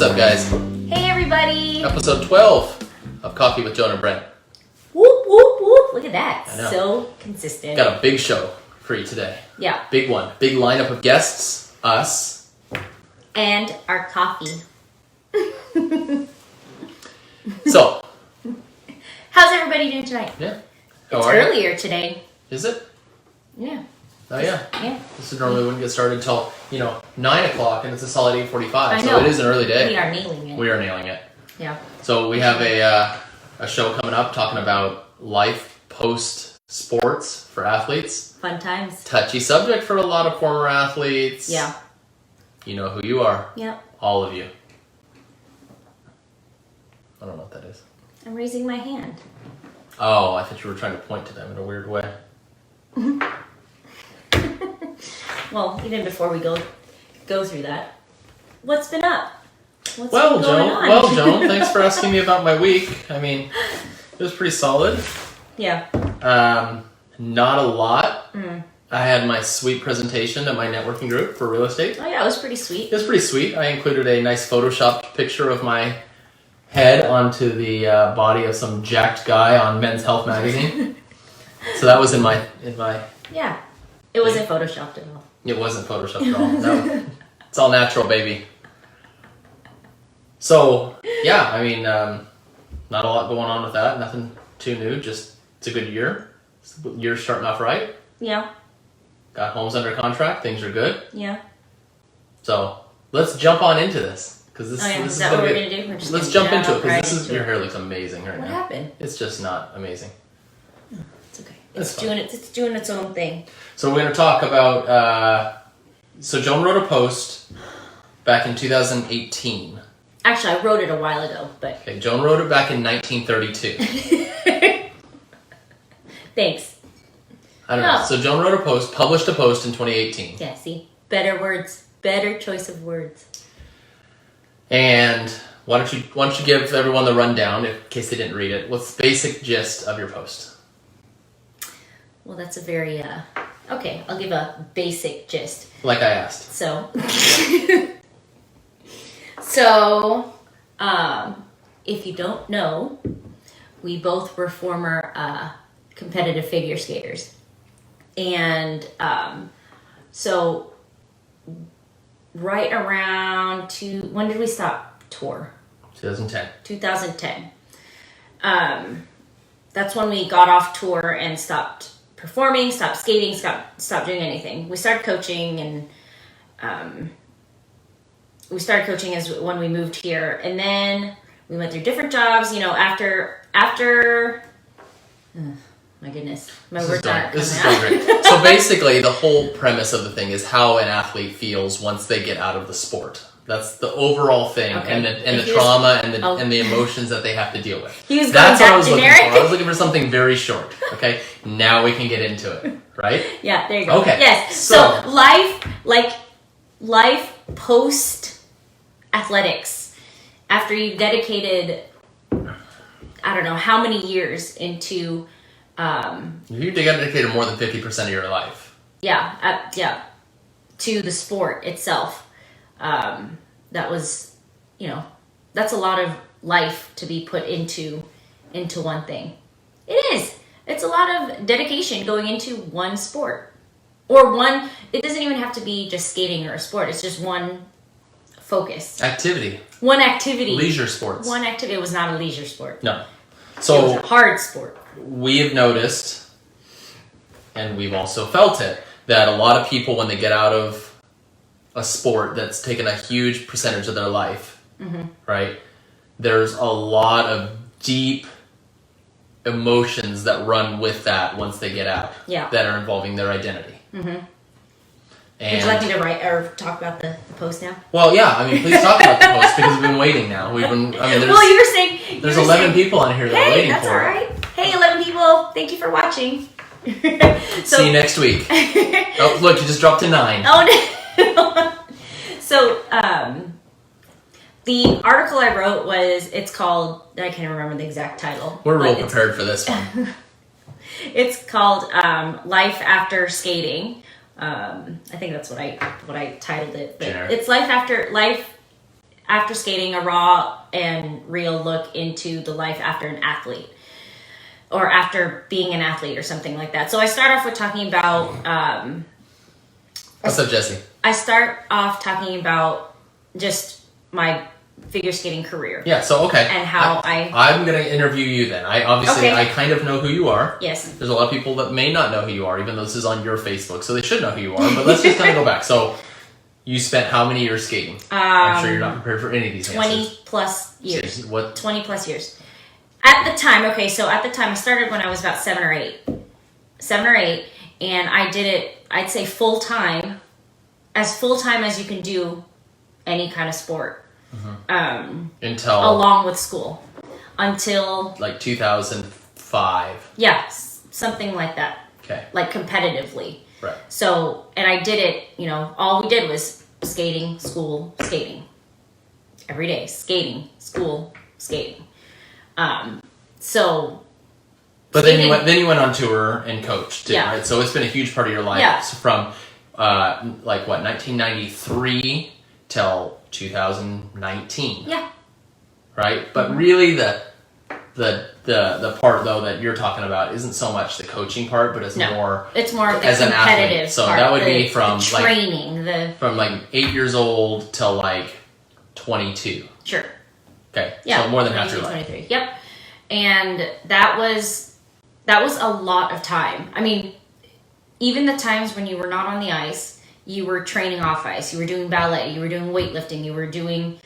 up, guys? Hey, everybody! Episode 12 of Coffee with Joan and Brent. Whoop, whoop, whoop. Look at that. I know. So consistent. Got a big show for you today. Yeah. Big one. Big lineup of guests. Us. And our coffee. So. How's everybody doing tonight? Yeah. It's earlier today. Is it? Yeah. Oh, yeah. Yeah. This is normally wouldn't get started until, 9 o'clock, and it's a solid 8:45. I know. So it is an early day. We are nailing it. We are nailing it. Yeah. So we have a show coming up talking about life post-sports for athletes. Fun times. Touchy subject for a lot of former athletes. Yeah. You know who you are. Yep. All of you. I don't know what that is. I'm raising my hand. Oh, I thought you were trying to point to them in a weird way. Well, even before we go through that, what's been up? What's Well, been going Joan. on? Well, Joan, thanks for asking me about my week. I mean, it was pretty solid. Yeah. Not a lot. I had my sweet presentation at my networking group for real estate. Oh, yeah, it was pretty sweet. It was pretty sweet. I included a nice photoshopped picture of my head onto the body of some jacked guy on Men's Health magazine. So that was in my. Yeah. It wasn't photoshopped at all. It wasn't photoshopped at all. No, it's all natural, baby. So yeah, I mean, not a lot going on with that. Nothing too new. Just it's a good year. Year's starting off right. Yeah. Got homes under contract. Things are good. Yeah. So let's jump on into this because this. Is This that is what we're gonna going to do? We're just Let's gonna jump into it right because this is into your it. hair looks amazing right What now. happened? It's just not amazing. It's okay. It's It's doing its own thing. So we're going to talk about. So Joan wrote a post back in 2018. Actually, I wrote it a while ago, but Okay, Joan wrote it back in 1932. thanks. I don't know. No. So Joan wrote a post, published a post in 2018. Yeah, see? Better words. Better choice of words. And why don't you give everyone the rundown in case they didn't read it? What's the basic gist of your post? Well, that's a very, okay, I'll give a basic gist. Like I asked. So, if you don't know, we both were former competitive figure skaters. And so right around when did we stop tour? 2010. 2010. That's when we got off tour and stopped performing, stopped skating, stopped doing anything. We started coaching, and we started coaching as when we moved here, and then we went through different jobs. After my goodness, my words aren't This is coming going out. great. So basically, the whole premise of the thing is how an athlete feels once they get out of the sport. That's the overall thing, Okay. and the trauma and the emotions that they have to deal with. He was That's going what I back was looking generic. for. I was looking for something very short. Okay, now we can get into it, right? Yeah, there you go. Okay. Yes. So life post athletics, after you've dedicated, I don't know how many years into, You dedicated more than 50% of your life. to the sport itself. That was, that's a lot of life to be put into one thing. It is. It's a lot of dedication going into one sport. It doesn't even have to be just skating or a sport. It's just one focus. Activity. One activity. Leisure sports. One activity. It was not a leisure sport. No. It was So a hard sport. we have noticed, and we've also felt it, that a lot of people, when they get out of a sport that's taken a huge percentage of their life, right? There's a lot of deep emotions that run with that once they get out. Yeah. That are involving their identity. Mm-hmm. And, Would you like me to write or talk about the post now? well, yeah. I mean, please talk about the post because we've been waiting now. There's, Well, you were saying there's 11 people on here that are Hey, waiting that's for all it. right. Hey, 11 people. Thank you for watching. See you next week. Oh, look, you just dropped to 9. Oh, no. So, the article I wrote it's called, I can't remember the exact title. We're real but prepared for this one. It's called Life After Skating. I think that's what I titled it. But Generic. it's life after skating, a raw and real look into the life after an athlete, or after being an athlete or something like that. So I start off with talking about... What's up, Jesse? I start off talking about just my figure skating career. Yeah, so okay. And how I'm going to interview you then. I kind of know who you are. Yes. There's a lot of people that may not know who you are, even though this is on your Facebook, so they should know who you are. But let's just kind of go back. So you spent how many years skating? I'm sure you're not prepared for any of these 20 answers. plus years. Jeez, what? 20 plus years. At the time, I started when I was about 7 or 8. 7 or 8, and I did it, I'd say full-time as you can do any kind of sport. Until along with school, until like 2005. Yeah, something like that. Okay. Like competitively. Right. So, and I did it. All we did was skating, school, skating. Every day, skating, school, skating. So. But skating, then you went on tour and coached too, right? So it's been a huge part of your life. Yeah. So from 1993 till 2019. Yeah. Right? But really the part though that you're talking about isn't so much the coaching part, but it's more of the as an athlete. competitive So part, that would be from the training, from 8 years old till 22. Sure. Okay. Yeah. So more than half your life. 23. Yep. And that was a lot of time. I mean, even the times when you were not on the ice, you were training off ice. You were doing ballet. You were doing weightlifting. You were doing,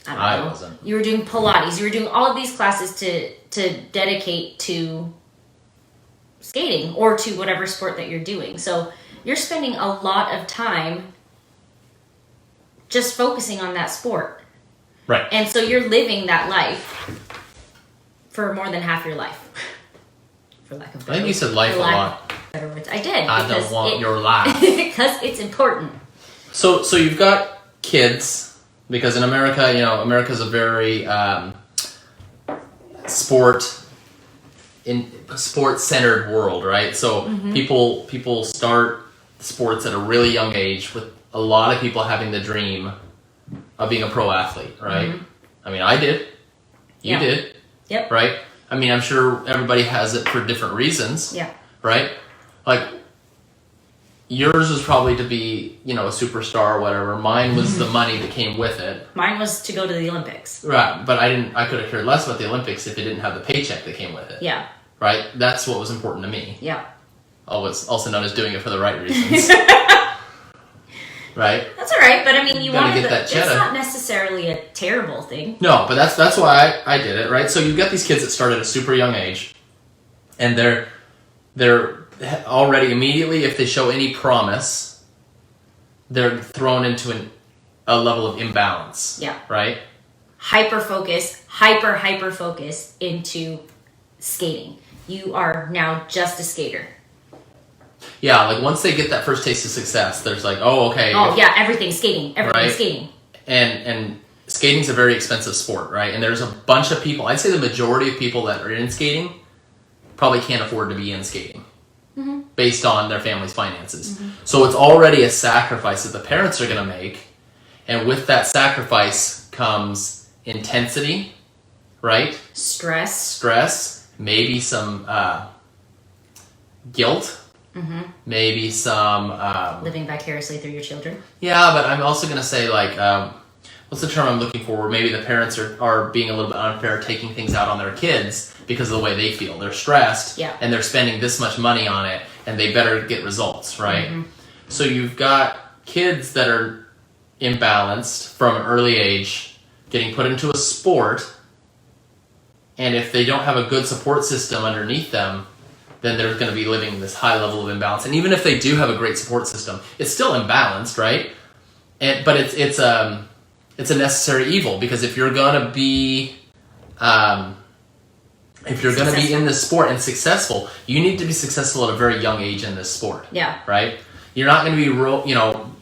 I wasn't. You were doing Pilates. You were doing all of these classes to dedicate to skating or to whatever sport that you're doing. So you're spending a lot of time just focusing on that sport. Right. And so you're living that life for more than half your life. For lack of better, I think you said life a lot. Better words. I did. I don't want your life. Because it's important. So you've got kids, because in America, America's a very sport-centered world, right? So people start sports at a really young age, with a lot of people having the dream of being a pro athlete, right? I mean, I did. You did. Yep. Right? I mean, I'm sure everybody has it for different reasons. Yeah. Right? Like, yours was probably to be, a superstar or whatever. Mine was the money that came with it. Mine was to go to the Olympics. Right. But I could have cared less about the Olympics if it didn't have the paycheck that came with it. Yeah. Right? That's what was important to me. Yeah. Also known as doing it for the right reasons. Right? That's all right, but I mean, you gotta wanted get that cheddar. It's not necessarily a terrible thing. No, but that's why I did it, right? So you've got these kids that start at a super young age, and they're already immediately, if they show any promise, they're thrown into a level of imbalance. Yeah. Right? Hyper focus into skating. You are now just a skater. Yeah, like once they get that first taste of success, there's like, oh, okay. Everything's skating. Everything's skating. And skating's a very expensive sport, right? And there's a bunch of people, I'd say the majority of people that are in skating probably can't afford to be in skating based on their family's finances. So it's already a sacrifice that the parents are going to make. And with that sacrifice comes intensity, right? Stress, maybe some guilt. Maybe some living vicariously through your children. Yeah, but I'm also going to say what's the term I'm looking for? Where maybe the parents are being a little bit unfair, taking things out on their kids because of the way they feel. They're stressed, and they're spending this much money on it, and they better get results, right? So you've got kids that are imbalanced from an early age, getting put into a sport, and if they don't have a good support system underneath them, then they're going to be living this high level of imbalance. And even if they do have a great support system, it's still imbalanced, right? But it's a necessary evil, because if you're going to be in this sport and successful, you need to be successful at a very young age in this sport. Yeah. Right? You're not going to be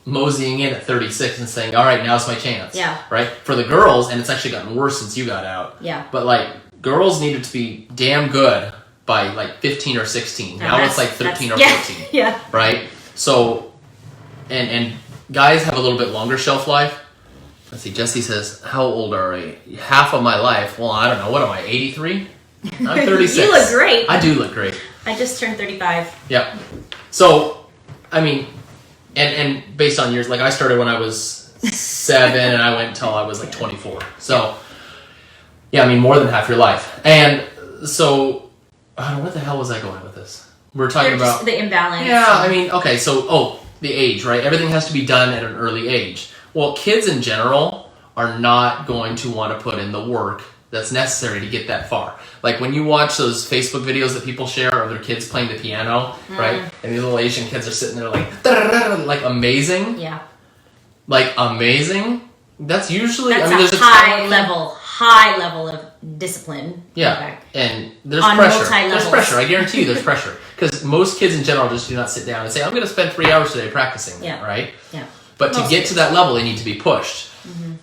moseying in at 36 and saying, all right, now's my chance. Yeah. Right? For the girls, and it's actually gotten worse since you got out. Yeah. But girls needed to be damn good by 15 or 16. Now it's 13 or 14. Yeah. Right? So, and guys have a little bit longer shelf life. Let's see, Jesse says, how old are we? Half of my life. Well, I don't know. What am I, 83? I'm 36. You look great. I do look great. I just turned 35. Yeah. So, I mean, and based on years, like I started when I was 7 and I went until I was like 24. So, yeah, I mean, more than half your life. And so, I don't know, what the hell was I going with this? We're talking about... Just the imbalance. Yeah, I mean, okay, so, the age, right? Everything has to be done at an early age. Well, kids in general are not going to want to put in the work that's necessary to get that far. Like when you watch those Facebook videos that people share of their kids playing the piano, right? And these little Asian kids are sitting there like amazing. Yeah. Like amazing. That's usually... That's there's a high level of discipline. Yeah, and there's on pressure. Multi-levels. There's pressure. I guarantee you there's pressure. Because most kids in general just do not sit down and say, I'm going to spend 3 hours today practicing. Yeah. Right? Yeah. But to get to that level, they need to be pushed.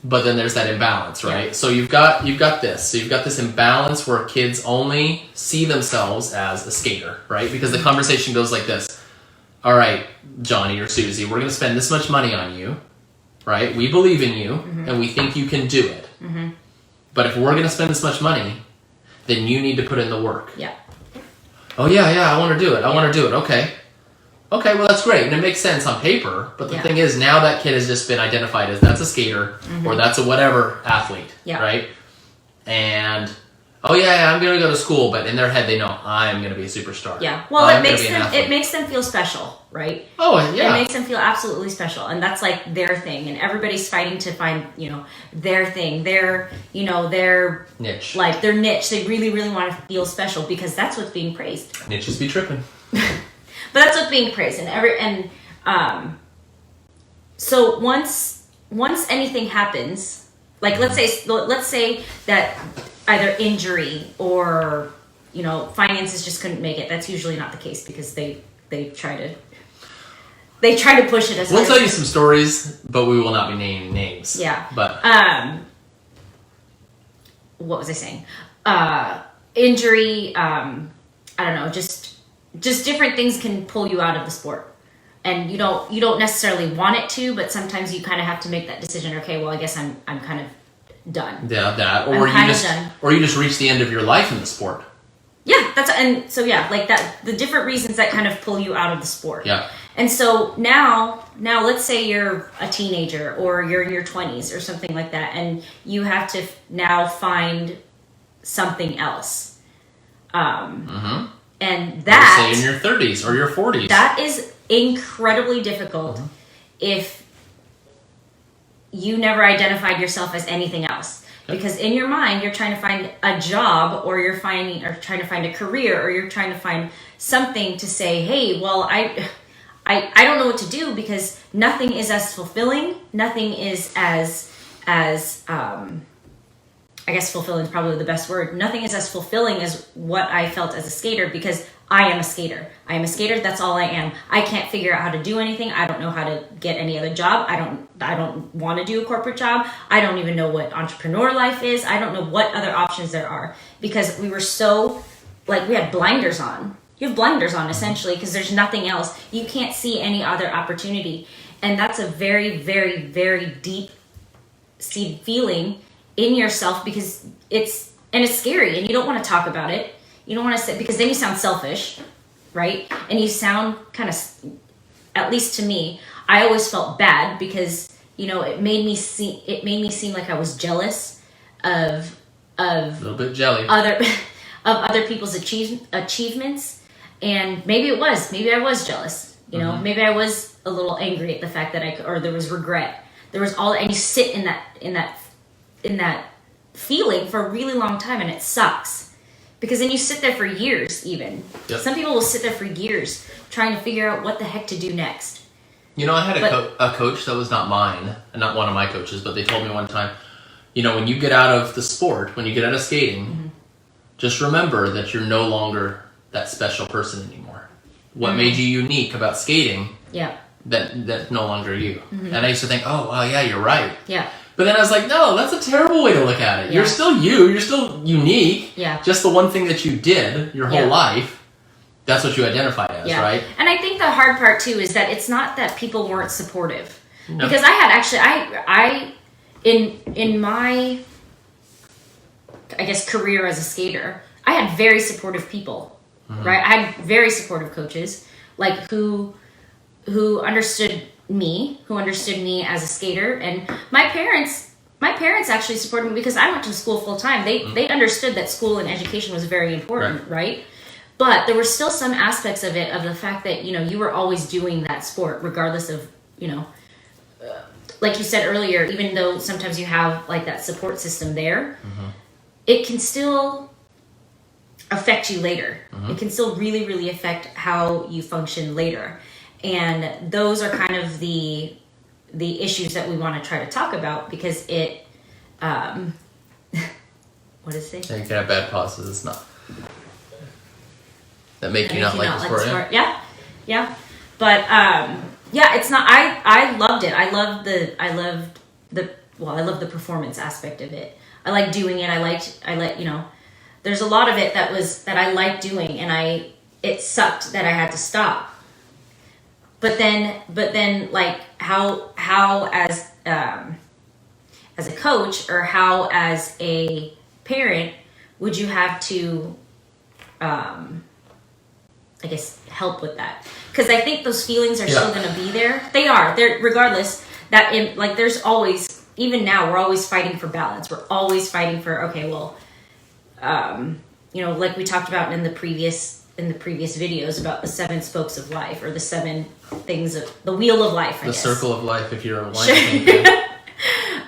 But then there's that imbalance, right? Yeah. So you've got this. So you've got this imbalance where kids only see themselves as a skater, right? Because the conversation goes like this. All right, Johnny or Susie, we're going to spend this much money on you, right? We believe in you, and we think you can do it. But if we're going to spend this much money, then you need to put in the work. Yeah. Oh, yeah, I want to do it. I want to do it. Okay, well, that's great. And it makes sense on paper. But the thing is, now that kid has just been identified as that's a skater or that's a whatever athlete, right? And, oh, yeah, I'm going to go to school. But in their head, they know, I'm going to be a superstar. Yeah. Well, it makes them feel special, right? Oh, yeah. It makes them feel absolutely special. And that's like their thing. And everybody's fighting to find, their thing, their niche. Like their niche. They really, really want to feel special because that's what's being praised. Niches be tripping. But that's what's being praised, so once anything happens, like let's say that either injury or finances just couldn't make it. That's usually not the case because they try to push it as. We'll tell you some stories, but we will not be naming names. Yeah. But what was I saying? Injury. I don't know. Just different things can pull you out of the sport, and you don't necessarily want it to, but sometimes you kind of have to make that decision. Okay, well, I guess I'm kind of done. Yeah, that or you just reach the end of your life in the sport. Yeah, like that. The different reasons that kind of pull you out of the sport. Yeah. And so now let's say you're a teenager or you're in your 20s or something like that, and you have to now find something else. And that... Let's say in your 30s or your 40s. That is incredibly difficult if you never identified yourself as anything else. Yep. Because in your mind, you're trying to find a job or you're trying to find a career or you're trying to find something to say, hey, well, I don't know what to do because nothing is as fulfilling. Nothing is as I guess fulfilling is probably the best word. Nothing is as fulfilling as what I felt as a skater because I am a skater. I am a skater. That's all I am. I can't figure out how to do anything. I don't know how to get any other job. I don't want to do a corporate job. I don't even know what entrepreneur life is. I don't know what other options there are because we were so we had blinders on. You have blinders on essentially because there's nothing else. You can't see any other opportunity. And that's a very, very, very deep seed feeling in yourself because it's scary and you don't want to talk about it. You don't want to say, because then you sound selfish, right? And you sound kind of, at least to me, I always felt bad because, it made me seem like I was jealous of a little bit jelly. other people's achievements. And maybe I was jealous, maybe I was a little angry at the fact that or there was regret. There was and you sit in that feeling for a really long time and it sucks because then you sit there for years even. Yep. Some people will sit there for years trying to figure out what the heck to do next. I had a coach that was not mine, not one of my coaches, but they told me one time, when you get out of the sport, when you get out of skating, just remember that you're no longer that special person anymore. What made you unique about skating, that's no longer you. And I used to think, oh, well, yeah, you're right. Yeah. But then I was like, no, that's a terrible way to look at it. Yeah. You're still you. You're still unique. Yeah. Just the one thing that you did your whole life, that's what you identified as, right? And I think the hard part, too, is that it's not that people weren't supportive. No. Because I had actually, in my, I guess, career as a skater, I had very supportive people, right? I had very supportive coaches, like who understood me as a skater, and my parents actually supported me because I went to school full time. They understood that school and education was very important, right? But there were still some aspects of it, of the fact that, you know, you were always doing that sport regardless of, you know, like you said earlier, even though sometimes you have like that support system there, it can still affect you later. It can still really, really affect how you function later. And those are kind of the issues that we want to try to talk about, because it, what is it? Yeah, you can have bad pauses. It's not. That make you not like the sport. Yeah. But yeah, it's not. I loved it. I loved the performance aspect of it. I liked doing it. I like, you know, there's a lot of it that I liked doing, and it sucked that I had to stop. But then like how as a coach, or how as a parent would you have to I guess help with that? Because I think those feelings are still going to be there. They're regardless. Like there's always, even now, we're always fighting for balance. We're always fighting for, okay, well, you know, like we talked about in the previous videos about the 7 spokes of life, or the 7 things of the wheel of life. I guess. Circle of life, if you're a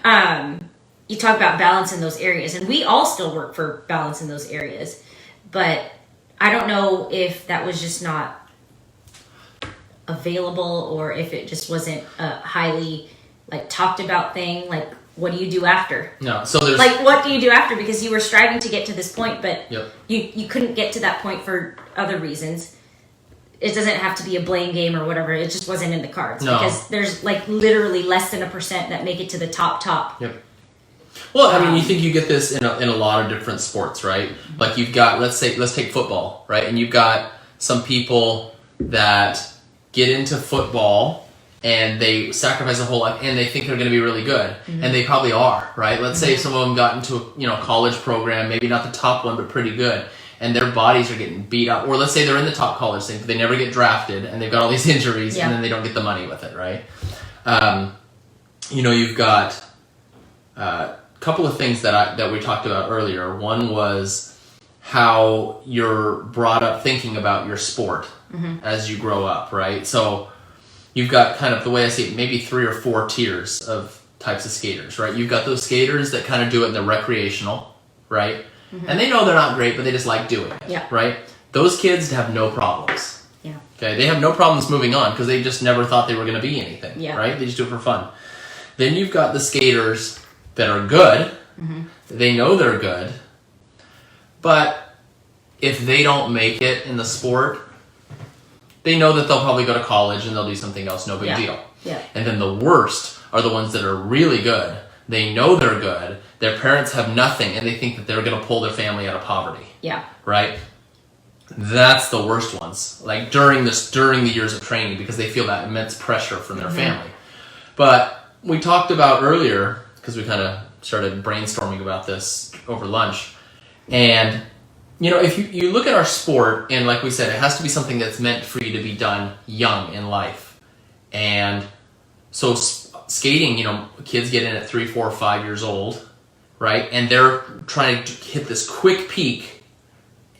wine you talk about balance in those areas, and we all still work for balance in those areas, but I don't know if that was just not available, or if it just wasn't a highly like talked about thing. Like, what do you do after? No, so there's like, what do you do after? Because you were striving to get to this point, but Yep. you couldn't get to that point for other reasons. It doesn't have to be a blame game or whatever. It just wasn't in the cards. No. Because there's like literally less than 1% that make it to the top. Yep. Well, I mean, you think you get this in a lot of different sports, right? Like you've got, let's take football, right? And you've got some people that get into football and they sacrifice their whole life and they think they're going to be really good. And they probably are, right? Let's say some of them got into a college program, maybe not the top one, but pretty good. And their bodies are getting beat up. Or let's say they're in the top college thing, but they never get drafted and they've got all these injuries and then they don't get the money with it, right? You've got a couple of things that we talked about earlier. One was how you're brought up thinking about your sport as you grow up, right? So you've got kind of, the way I see it, maybe 3 or 4 tiers of types of skaters, right? You've got those skaters that kind of do it in the recreational, right? And they know they're not great, but they just like doing it, right? Those kids have no problems. Yeah. Okay, they have no problems moving on because they just never thought they were going to be anything, Yeah. right? They just do it for fun. Then you've got the skaters that are good. They know they're good, but if they don't make it in the sport, they know that they'll probably go to college and they'll do something else, no big deal. Yeah. And then the worst are the ones that are really good. They know they're good. Their parents have nothing, and they think that they're going to pull their family out of poverty. Yeah. Right? That's the worst ones. Like during the years of training, because they feel that immense pressure from their family. But we talked about earlier, because we kind of started brainstorming about this over lunch, and if you look at our sport, and like we said, it has to be something that's meant for you to be done young in life. And so skating, kids get in at 3, 4, 5 years old, right? And they're trying to hit this quick peak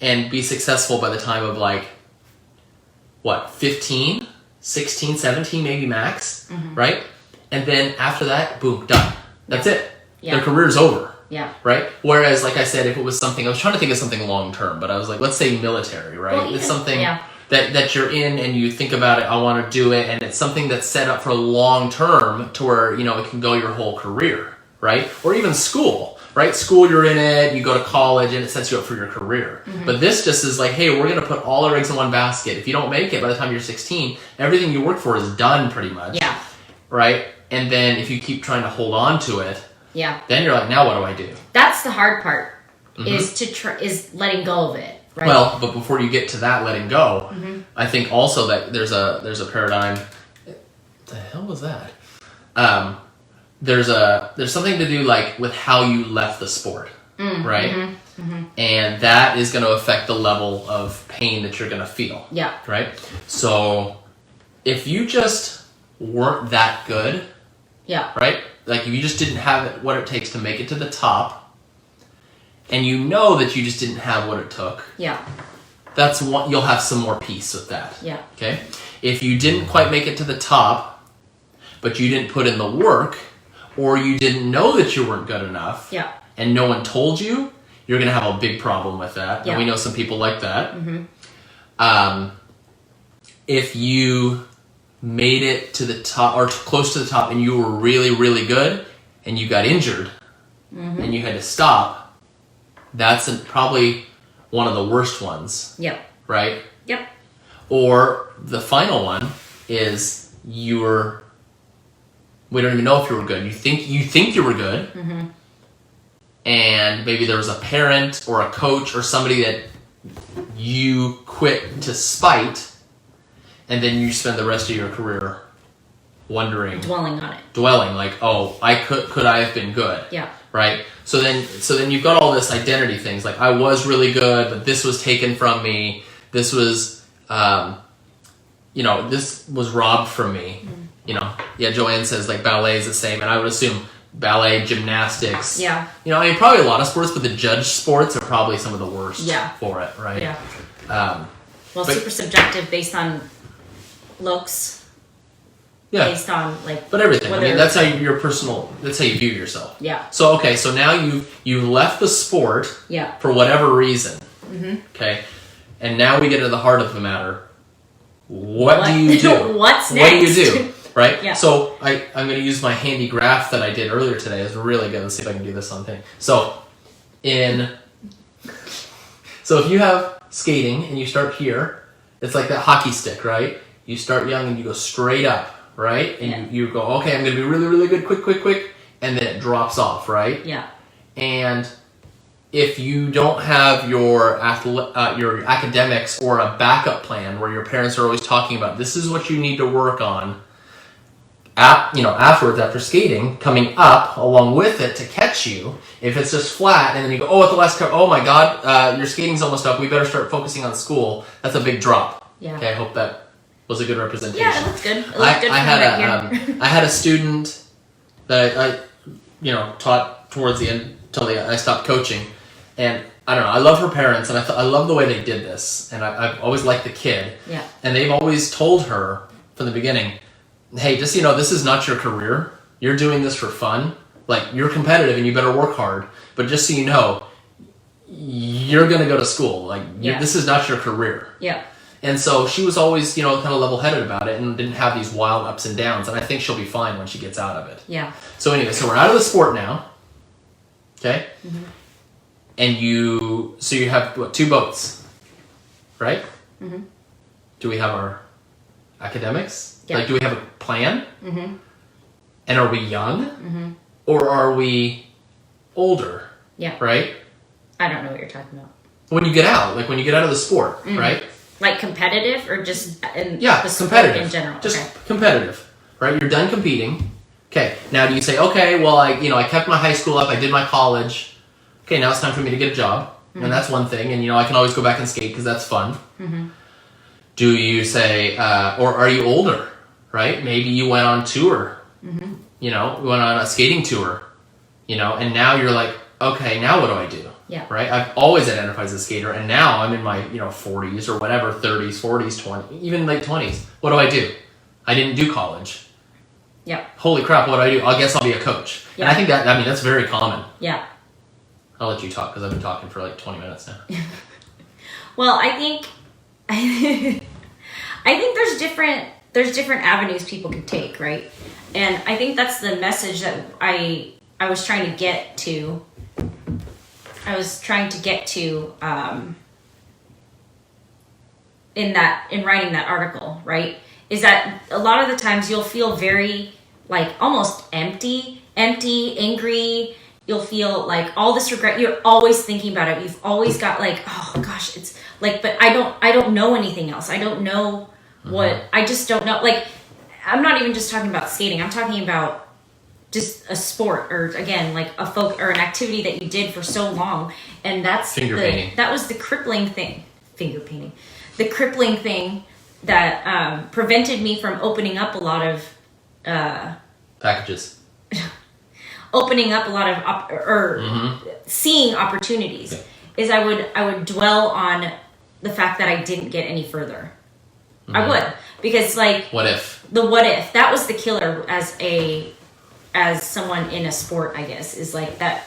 and be successful by the time of 15, 16, 17 maybe max, right? And then after that, boom, done. That's it. Yeah. Their career's over. Yeah. Right? Whereas, like I said, if it was something, I was trying to think of something long term, but I was like, let's say military, right? Well, it's something that you're in and you think about it, I want to do it, and it's something that's set up for long term to where, it can go your whole career, right? Or even school, right? School, you're in it, you go to college, and it sets you up for your career. But this just is like, hey, we're going to put all our eggs in one basket. If you don't make it by the time you're 16, everything you work for is done pretty much. Yeah. Right? And then if you keep trying to hold on to it, yeah, then you're like, now what do I do? That's the hard part, is letting go of it. Right? Well, but before you get to that letting go, I think also that there's a paradigm. What the hell was that? there's something to do like with how you left the sport, right? And that is going to affect the level of pain that you're going to feel. Yeah. Right? So if you just weren't that good, right? Like if you just didn't have what it takes to make it to the top, and you know that you just didn't have what it took, that's what you'll have some more peace with that. Yeah. Okay? If you didn't quite make it to the top, but you didn't put in the work, or you didn't know that you weren't good enough, and no one told you, you're going to have a big problem with that. And we know some people like that. If you made it to the top or close to the top and you were really, really good and you got injured and you had to stop, that's probably one of the worst ones. Right? Or the final one is we don't even know if you were good. You think you were good, and maybe there was a parent or a coach or somebody that you quit to spite, and then you spend the rest of your career dwelling on it, like, oh, could I have been good? Right. So then you've got all this identity things like I was really good, but this was taken from me. This was, this was robbed from me. Joanne says like ballet is the same, and I would assume ballet, gymnastics. Probably a lot of sports, but the judge sports are probably some of the worst for it, right? Super subjective based on looks. Based on but everything. That's how that's how you view yourself. So so now you left the sport for whatever reason. Okay. And now we get to the heart of the matter. What do you do? What's next? What do you do? Right? So I'm going to use my handy graph that I did earlier today. It's really good. Let's see if I can do this on thing. So if you have skating and you start here, it's like that hockey stick, right? You start young and you go straight up, right? And you go, okay, I'm going to be really, really good, quick, and then it drops off, right? And if you don't have your academics or a backup plan where your parents are always talking about this is what you need to work on, afterwards, after skating, coming up along with it to catch you, if it's just flat and then you go, oh, at the last cut, oh my God, your skating's almost up, we better start focusing on school, that's a big drop. Okay, I hope that was a good representation. Yeah, that's good. It looks good I had a student that I taught towards the end until I stopped coaching, and I don't know, I love her parents, and I love the way they did this, and I've always liked the kid, and they've always told her from the beginning, hey, just this is not your career. You're doing this for fun. Like, you're competitive and you better work hard. But just so you know, you're going to go to school. Like, this is not your career. And so she was always, kind of level-headed about it and didn't have these wild ups and downs. And I think she'll be fine when she gets out of it. So anyway, so we're out of the sport now. Okay? And you have, what, 2 boats, right? Do we have our academics? Like, do we have a plan? And are we young? Or are we older? Right? I don't know what you're talking about. When you get out, like when you get out of the sport, right? Like competitive or just in the sport competitive in general? Just competitive, right? You're done competing. Okay, now do you say, okay, well, I kept my high school up, I did my college. Okay, now it's time for me to get a job. And that's one thing. And, I can always go back and skate because that's fun. Do you say, or are you older, right? Maybe you went on tour, you went on a skating tour, and now you're like, okay, now what do I do? Right? I've always identified as a skater, and now I'm in my, 40s or whatever, 30s, 40s, 20s, even late 20s. What do I do? I didn't do college. Holy crap, what do I do? I guess I'll be a coach. And I think that's very common. I'll let you talk because I've been talking for like 20 minutes now. Well, I think there's different avenues people can take, right? And I think that's the message that I was trying to get to. In writing that article, right? Is that a lot of the times you'll feel very like almost empty, angry. You'll feel like all this regret. You're always thinking about it. You've always got like, oh gosh, it's like, but I don't know anything else. I don't know what, I just don't know. Like, I'm not even just talking about skating. I'm talking about just a sport, or again, like a folk or an activity that you did for so long. And that's painting. That was the crippling thing. Finger painting. The crippling thing that prevented me from opening up a lot of packages. Opening up a lot of seeing opportunities. Okay. Is I would dwell on the fact that I didn't get any further. I would, because like what if that was the killer as someone in a sport, I guess, is like that.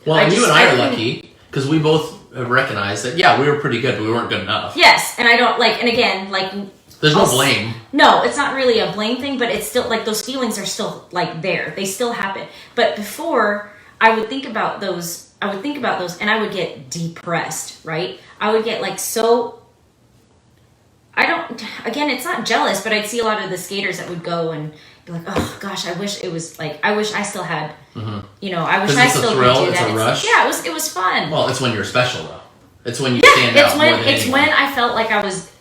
Well, you and I are lucky because we both have recognized that we were pretty good, but we weren't good enough. Yes, and I don't like, and again, like there's no blame. No, it's not really a blame thing, but it's still like those feelings are still like there. They still happen. But before, I would think about those, and I would get depressed, right? I would get like so. Again, it's not jealous, but I'd see a lot of the skaters that would go and be like, oh gosh, I wish it was like, I wish I still had, I wish I still could do that. It's a rush. Yeah, it was fun. Well, it's when you're special though. It's when you stand out more than anyone. It's when I felt like I was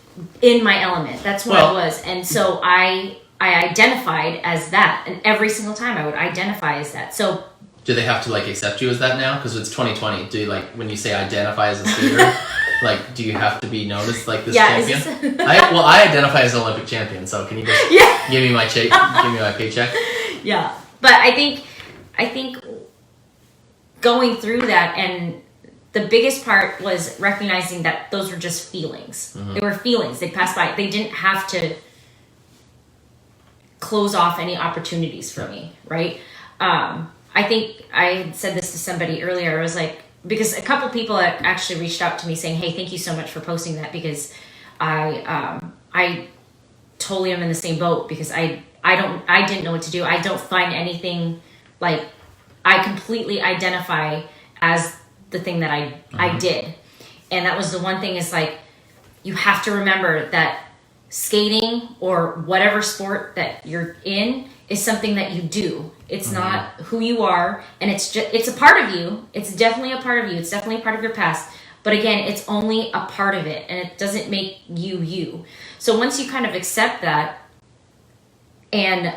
in my element. That's what it was. And so I identified as that. And every single time I would identify as that. So do they have to like accept you as that now? Because it's 2020. Do you like, when you say identify as a skater, like, do you have to be noticed like this champion? I identify as an Olympic champion, so can you just give me my paycheck? Yeah. But I think going through that, and the biggest part was recognizing that those were just feelings. They were feelings. They passed by. They didn't have to close off any opportunities for me, right? I think I had said this to somebody earlier. I was like, because a couple people actually reached out to me saying, hey, thank you so much for posting that, because I totally am in the same boat, because I didn't know what to do. I don't find anything, like, I completely identify as the thing that I did. And that was the one thing, is like, you have to remember that skating or whatever sport that you're in is something that you do. It's not who you are, and it's a part of you. It's definitely a part of you. It's definitely a part of your past. But again, it's only a part of it, and it doesn't make you you. So once you kind of accept that and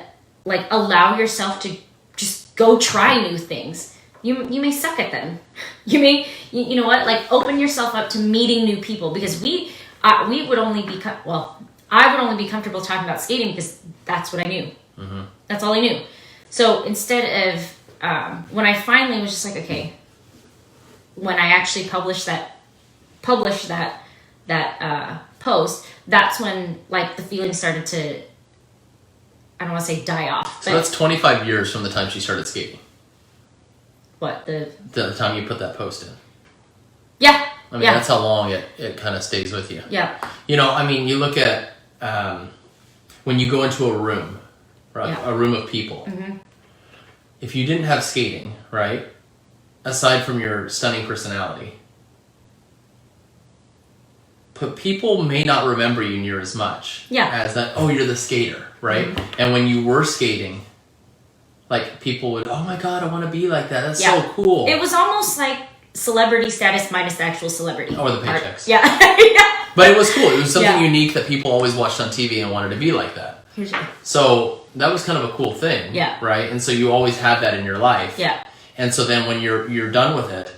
like allow yourself to just go try new things, you may suck at them. You may, you know what, like open yourself up to meeting new people, because we would only be, I would only be comfortable talking about skating because that's what I knew. That's all I knew. So instead of, when I finally was just like, okay, when I actually published that post, that's when like the feelings started to, I don't want to say die off. So that's 25 years from the time she started skating. What, the time you put that post in? Yeah. I mean, that's how long it kind of stays with you. Yeah. You know, I mean, you look at when you go into a room, right? A room of people. If you didn't have skating, right, aside from your stunning personality, but people may not remember you near as much as that, oh, you're the skater, right? And when you were skating, like, people would, oh my God, I want to be like that. That's so cool. It was almost like celebrity status minus the actual celebrity. Or the paychecks. Yeah. But it was cool. It was something unique that people always watched on TV and wanted to be like that. So that was kind of a cool thing. Yeah. Right? And so you always have that in your life. Yeah. And so then when you're done with it,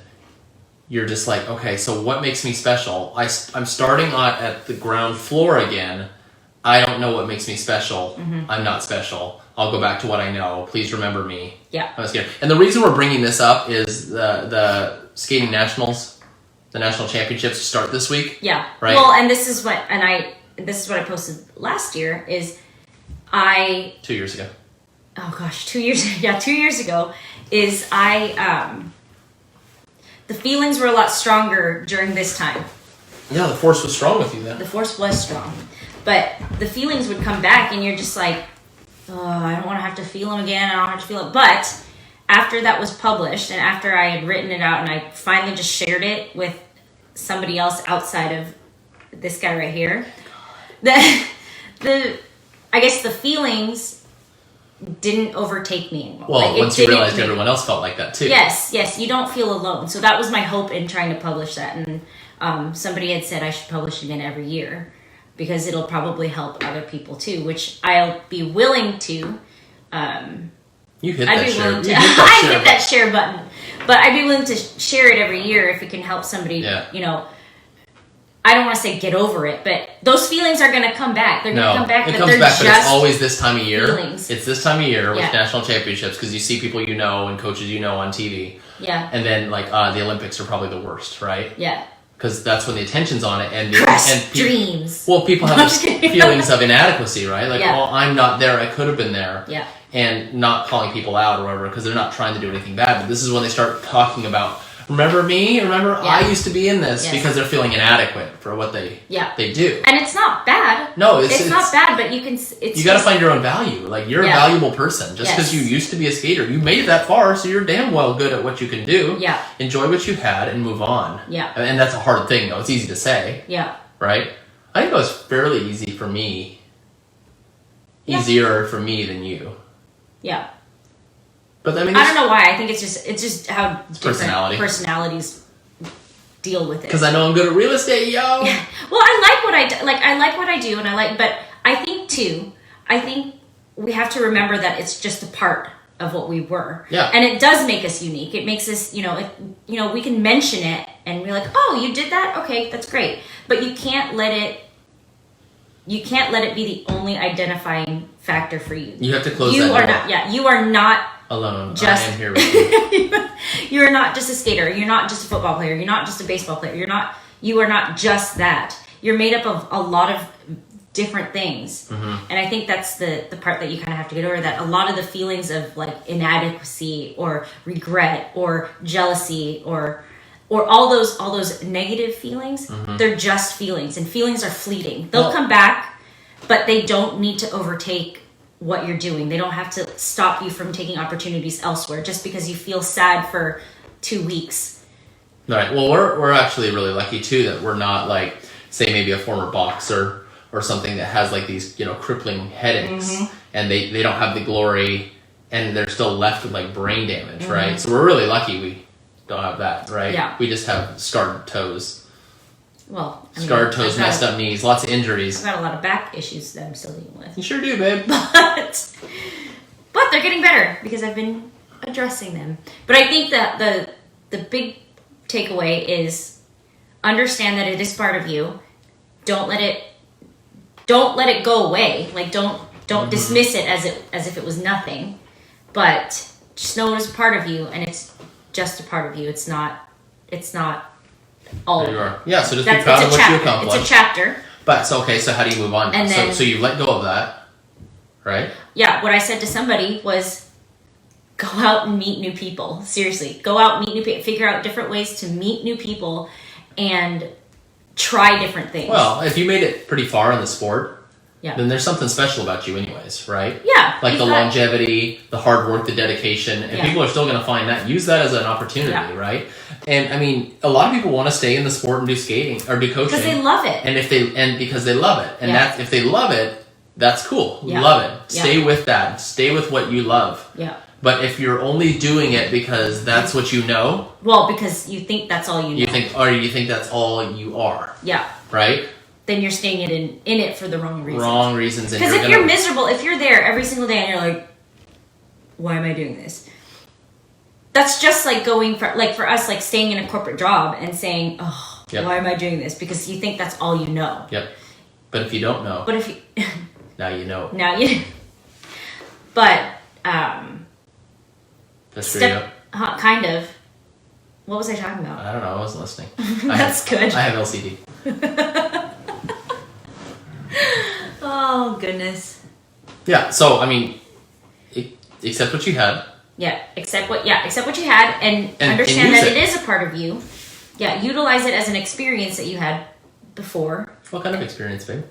you're just like, okay, so what makes me special? I'm starting at the ground floor again. I don't know what makes me special. I'm not special. I'll go back to what I know. Please remember me. Yeah. I was scared. And the reason we're bringing this up is the skating nationals, the national championships start this week. Yeah. Right. Well, and this is what I posted last year is 2 years ago. Oh gosh, 2 years. Yeah, 2 years ago is the feelings were a lot stronger during this time. Yeah, the force was strong with you then. The force was strong. But the feelings would come back and you're just like, oh, I don't want to have to feel them again. I don't have to feel it. But after that was published and after I had written it out and I finally just shared it with somebody else outside of this guy right here, I guess the feelings didn't overtake me anymore. Well, like, once you realized everyone else felt like that too. Yes, you don't feel alone. So that was my hope in trying to publish that. And somebody had said I should publish again every year because it'll probably help other people too, which I'll be willing to You hit I'd that be share. willing to. You hit that I share hit that share button, but I'd be willing to share it every year if it can help somebody. Yeah. You know, I don't want to say get over it, but those feelings are going to come back. They're going to come back. It but comes they're back, but just it's always this time of year. feelings. It's this time of year with Yeah. national championships because you see people you know and coaches you know on TV. Yeah. And then like the Olympics are probably the worst, right? Yeah. Because that's when the attention's on it and Dreams. Well, people have those feelings of inadequacy, right? Like, Yeah. well, I'm not there. I could have been there. Yeah. And not calling people out or whatever because they're not trying to do anything bad. But this is when they start talking about, remember me? Remember I used to be in this Yes. because they're feeling inadequate for what they do. And it's not bad. No, it's not bad, but you can. You got to find your own value. Like you're a valuable person. Just because you used to be a skater, you made it that far, so you're damn well good at what you can do. Yeah. Enjoy what you had and move on. Yeah. And that's a hard thing, though. It's easy to say. Yeah. Right. I think it was fairly easy for me. Yeah. Easier for me than you. Yeah. But I mean, I don't know why. I think it's just how different personalities deal with it. Because I know I'm good at real estate, yo. Well, I like what I do. Like I like what I do, and but I think too. I think we have to remember that it's just a part of what we were. Yeah. And it does make us unique. It makes us, we can mention it and be like, oh, you did that? Okay, that's great. But you can't let it be the only identifying factor for you. You have to close you that are door. not. Yeah, you are not alone. just I am here with you. you are not just a skater. You're not just a football player. You're not just a baseball player. You are not just that. You're made up of a lot of different things. Mm-hmm. And I think that's the part that you kind of have to get over, that a lot of the feelings of like inadequacy or regret or jealousy or all those negative feelings, they're just feelings, and feelings are fleeting. They'll come back, but they don't need to overtake what you're doing. They don't have to stop you from taking opportunities elsewhere just because you feel sad for 2 weeks. Right. Well, we're actually really lucky too that we're not like, say, maybe a former boxer or something that has like these, crippling headaches, and they don't have the glory, and they're still left with like brain damage, right? So we're really lucky we don't have that, right? Yeah. We just have scarred toes. Well, Scarred toes, messed up knees, lots of injuries. I've got a lot of back issues that I'm still dealing with. You sure do, babe. But they're getting better because I've been addressing them. But I think that the big takeaway is understand that it is part of you. Don't let it go away. Like don't dismiss it as if it was nothing. But just know it is part of you, and it's just a part of you. It's not all. There you are. Yeah, so just be proud of what you accomplished. It's a chapter. But so how do you move on? And then, so you let go of that, right? Yeah, what I said to somebody was, go out and meet new people. Seriously, go out, meet new people, figure out different ways to meet new people, and try different things. Well, if you made it pretty far in the sport, yeah, then there's something special about you anyways, right? Yeah. Like the longevity, the hard work, the dedication, and people are still going to find that. Use that as an opportunity, right? And I mean, a lot of people want to stay in the sport and do skating or do coaching because they love it, and because they love it, and that's if they love it, that's cool. Yeah. Love it. Yeah. Stay with that. Stay with what you love. Yeah. But if you're only doing it because that's what you know, well, because you think that's all you know, you think that's all you are, yeah, right? Then you're staying in it for the wrong reasons. Wrong reasons. Because if you're miserable, if you're there every single day and you're like, why am I doing this? That's just like for us, like staying in a corporate job and saying, oh, why am I doing this? Because you think that's all you know. Yep. But if you don't know. But if you... now you know. Now you... But, That's true. Kind of. What was I talking about? I don't know. I wasn't listening. That's good. I have LCD. Oh, goodness. Yeah, so, I mean, accept what you had. Yeah, accept what you had and understand that it is a part of you. Yeah, utilize it as an experience that you had before. What kind of experience, babe?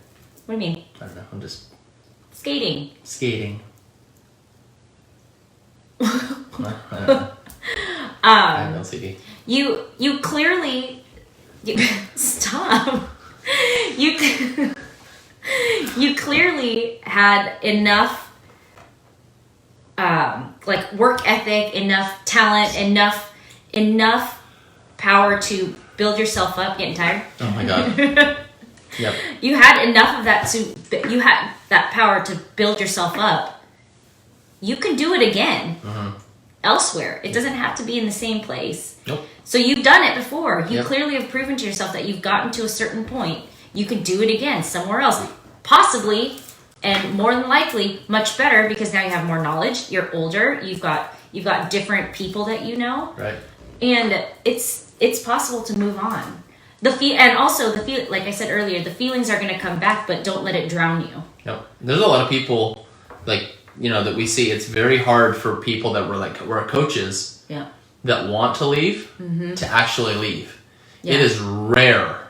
What do you mean? I don't know. I'm just... Skating. I don't know. I have LCD. You clearly... stop. You clearly had enough like work ethic, enough talent, enough power to build yourself up. Getting tired? Oh my god. Yep. You had enough of that you had that power to build yourself up you can do it again elsewhere. It doesn't have to be in the same place. Nope. So you've done it before. You Yep. clearly have proven to yourself that you've gotten to a certain point. You could do it again somewhere else. Possibly, and more than likely, much better because now you have more knowledge. You're older. You've got different people that you know. Right. And it's possible to move on. Like I said earlier, the feelings are going to come back, but don't let it drown you. Yep. There's a lot of people, like, that we see. It's very hard for people that we're coaches Yeah. that want to leave to actually leave. Yeah. It is rare.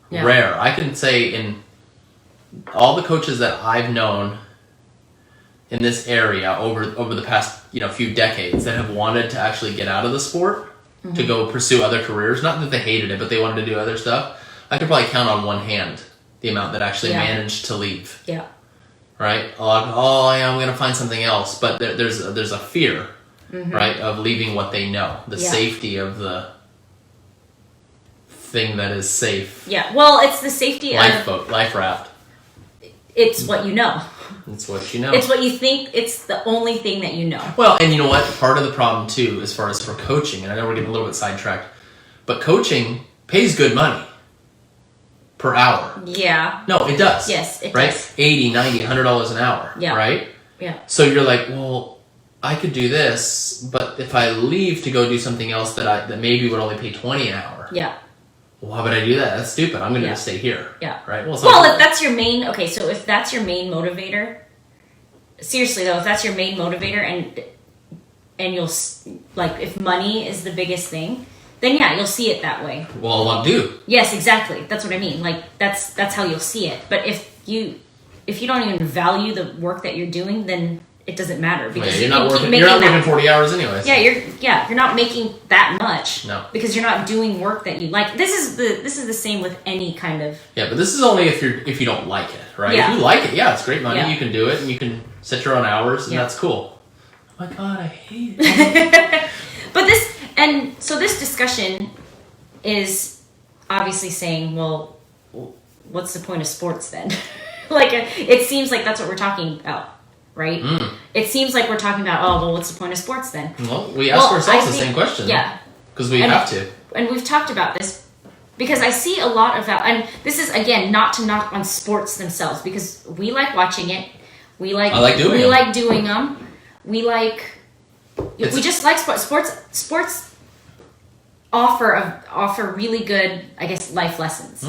Yeah. Rare. I can say in all the coaches that I've known in this area over the past few decades that have wanted to actually get out of the sport to go pursue other careers. Not that they hated it, but they wanted to do other stuff. I could probably count on one hand the amount that actually managed to leave. Yeah. Right? A lot of, I'm going to find something else. But there's a fear, right, of leaving what they know. The safety of the thing that is safe. Yeah. Well, it's the safety Lifeboat, life raft. It's what you know. It's what you know. It's what you think. It's the only thing that you know. Well, and you know what? Part of the problem, too, as far as for coaching, and I know we're getting a little bit sidetracked, but coaching pays good money per hour. Yeah. No, it does. Yes, it right? does. $80, $90, $100 an hour. Yeah. Right? Yeah. So you're like, well, I could do this, but if I leave to go do something else that maybe would only pay $20 an hour. Yeah. Why would I do that? That's stupid. I'm going to just stay here. Yeah. Right? Well, if that's your main... Okay, so if that's your main motivator... Seriously, though, if that's your main motivator and you'll... Like, if money is the biggest thing, then yeah, you'll see it that way. Well, what do? Yes, exactly. That's what I mean. Like, that's how you'll see it. But if you don't even value the work that you're doing, then it doesn't matter because you're not working 40 hours anyways. Yeah, you're not making that much. No. Because you're not doing work that you like. This is the same with any kind of. Yeah, but this is only if you don't like it, right? Yeah. If you like it, it's great money. Yeah. You can do it and you can set your own hours and that's cool. Oh my god, I hate it. But this discussion is obviously saying, well, what's the point of sports then? It seems like that's what we're talking about. Right? It seems like we're talking about, what's the point of sports then? Well, we ask ourselves the same question. Yeah. Because we have to. And we've talked about this because I see a lot of that. And this is, again, not to knock on sports themselves because we like watching it. I like doing them. We just like sports. Sports offer really good, I guess, life lessons.